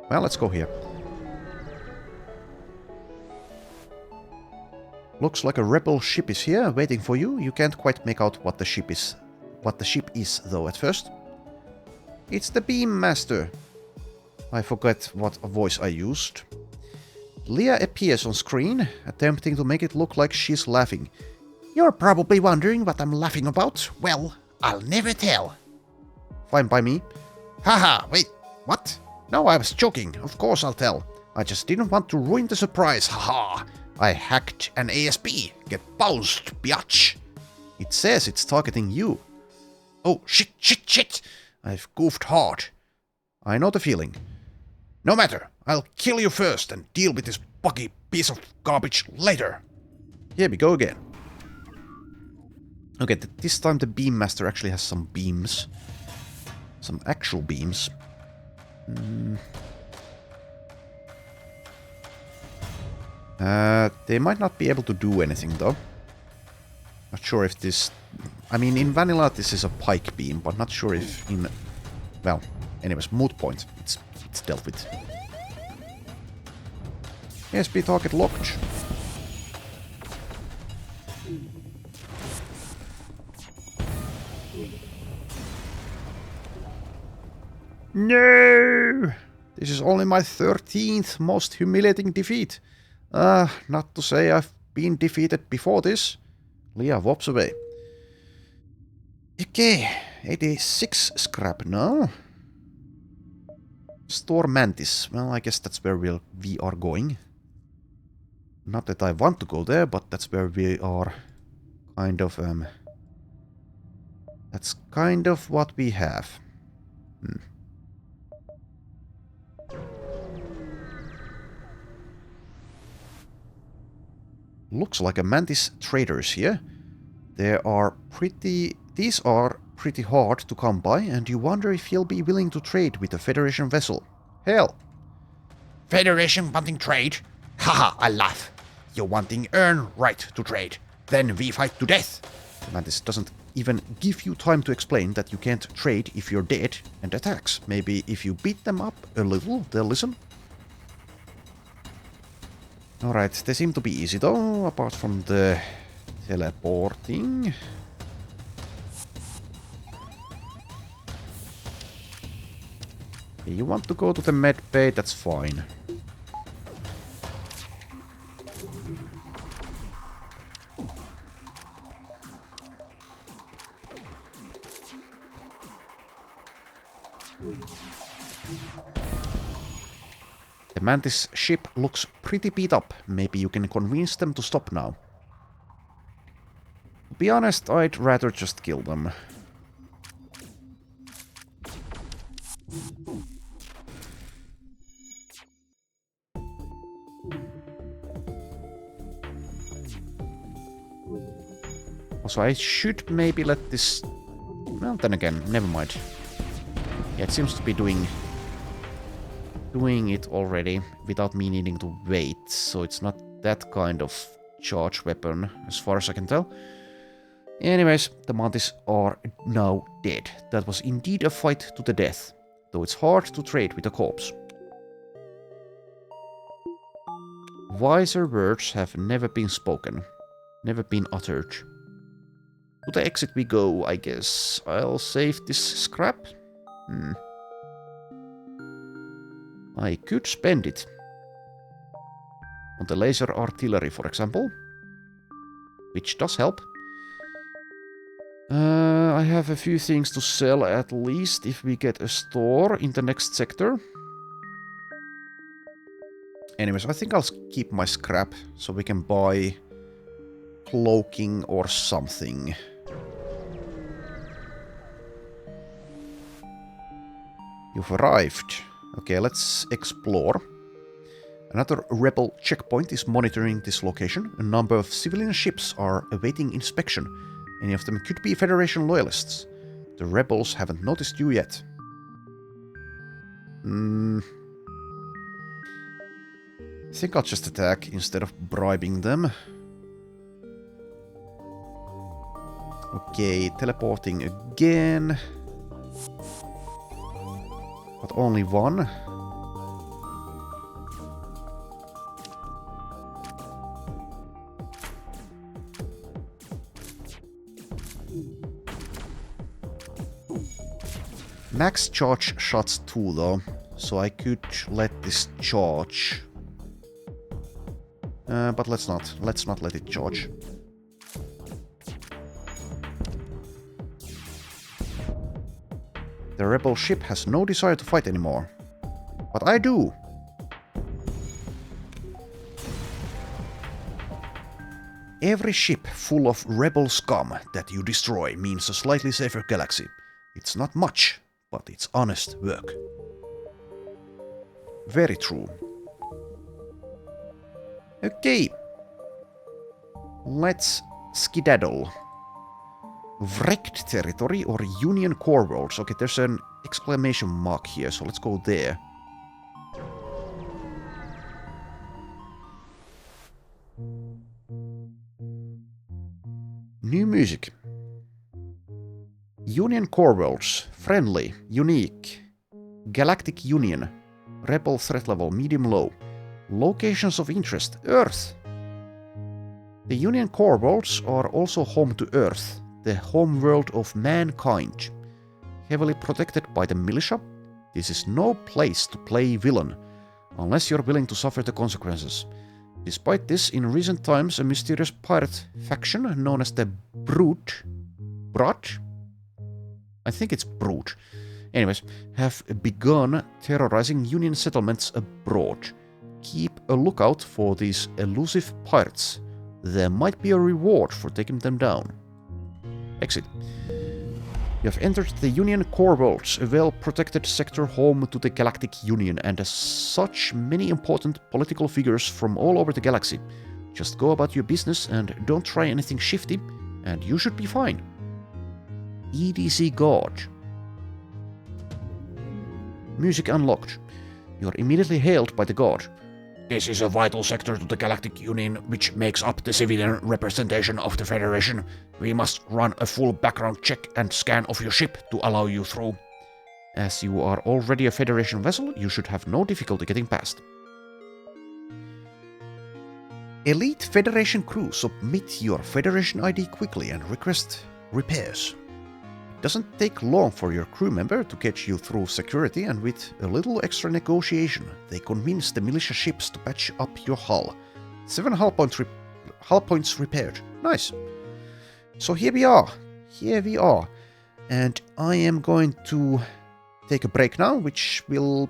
Well, let's go here. Looks like a rebel ship is here, waiting for you. You can't quite make out what the ship is. Though, at first. It's the Beam Master. I forgot what voice I used. Leah appears on screen, attempting to make it look like she's laughing. You're probably wondering what I'm laughing about. Well, I'll never tell. Fine by me. Haha, wait, what? No, I was joking. Of course I'll tell. I just didn't want to ruin the surprise. Haha. I hacked an ASP. Get bounced, biatch. It says it's targeting you. Oh, shit. I've goofed hard. I know the feeling. No matter. I'll kill you first and deal with this buggy piece of garbage later. Here we go again. Okay, this time the Beam Master actually has some beams. Some actual beams. They might not be able to do anything though. Not sure if this... I mean, in vanilla this is a pike beam, but not sure if in... well, anyways, moot point. It's dealt with. ASP target locked. No! This is only my 13th most humiliating defeat. Not to say I've been defeated before this. Leah wops away. Okay, 86 scrap now. Store Mantis. Well, I guess that's where we are going. Not that I want to go there, but that's where we are kind of... That's kind of what we have. Looks like a Mantis traders here. These are pretty hard to come by, and you wonder if he'll be willing to trade with a Federation vessel. Hell. Federation wanting trade? Haha, I laugh. You wanting earn right to trade. Then we fight to death. The Mantis doesn't even give you time to explain that you can't trade if you're dead, and attacks. Maybe if you beat them up a little, they'll listen. Alright, they seem to be easy though, apart from the teleporting. You want to go to the med bay, that's fine. The Mantis ship looks pretty beat up. Maybe you can convince them to stop now. To be honest, I'd rather just kill them. Also, I should maybe let this... Well, then again, never mind. Yeah, it seems to be doing it already without me needing to wait, so it's not that kind of charge weapon, as far as I can tell. Anyways, the Mantis are now dead. That was indeed a fight to the death, though it's hard to trade with a corpse. Wiser words have never been spoken, never been uttered. To the exit we go, I guess. I'll save this scrap. I could spend it. On the laser artillery, for example. Which does help. I have a few things to sell, at least, if we get a store in the next sector. Anyways, I think I'll keep my scrap, so we can buy cloaking or something. You've arrived. Okay, let's explore. Another rebel checkpoint is monitoring this location. A number of civilian ships are awaiting inspection. Any of them could be Federation loyalists. The rebels haven't noticed you yet. I think I'll just attack instead of bribing them. Okay, teleporting again. But only one. Max charge shots 2 though, so I could let this charge. But let's not let it charge. The rebel ship has no desire to fight anymore. But I do. Every ship full of rebel scum that you destroy means a slightly safer galaxy. It's not much, but it's honest work. Very true. Okay. Let's skedaddle. Wrecked territory or Union core worlds. Okay, there's an exclamation mark here, so let's go there. New music. Union core worlds. Friendly. Unique. Galactic Union. Rebel threat level medium low. Locations of interest. Earth. The Union core worlds are also home to Earth, the home world of mankind. Heavily protected by the militia, this is no place to play villain, unless you're willing to suffer the consequences. Despite this, in recent times, a mysterious pirate faction known as the Brood, I think it's Brood, anyways, have begun terrorizing Union settlements abroad. Keep a lookout for these elusive pirates. There might be a reward for taking them down. Exit. You have entered the Union core worlds, a well-protected sector home to the Galactic Union, and as such many important political figures from all over the galaxy. Just go about your business and don't try anything shifty, and you should be fine. EDC Guard. Music unlocked. You are immediately hailed by the guard. This is a vital sector to the Galactic Union, which makes up the civilian representation of the Federation. We must run a full background check and scan of your ship to allow you through. As you are already a Federation vessel, you should have no difficulty getting past. Elite Federation crew, submit your Federation ID quickly and request repairs. It doesn't take long for your crew member to get you through security, and with a little extra negotiation, they convince the militia ships to patch up your hull. 7 hull points repaired. Nice. So here we are. And I am going to take a break now, which will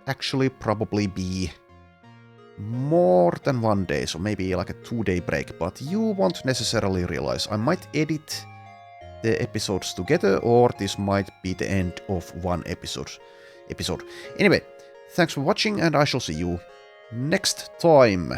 actually probably be more than 1 day, so maybe like a 2-day break, but you won't necessarily realize. I might edit the episodes together, or this might be the end of one episode. Anyway, thanks for watching, and I shall see you next time.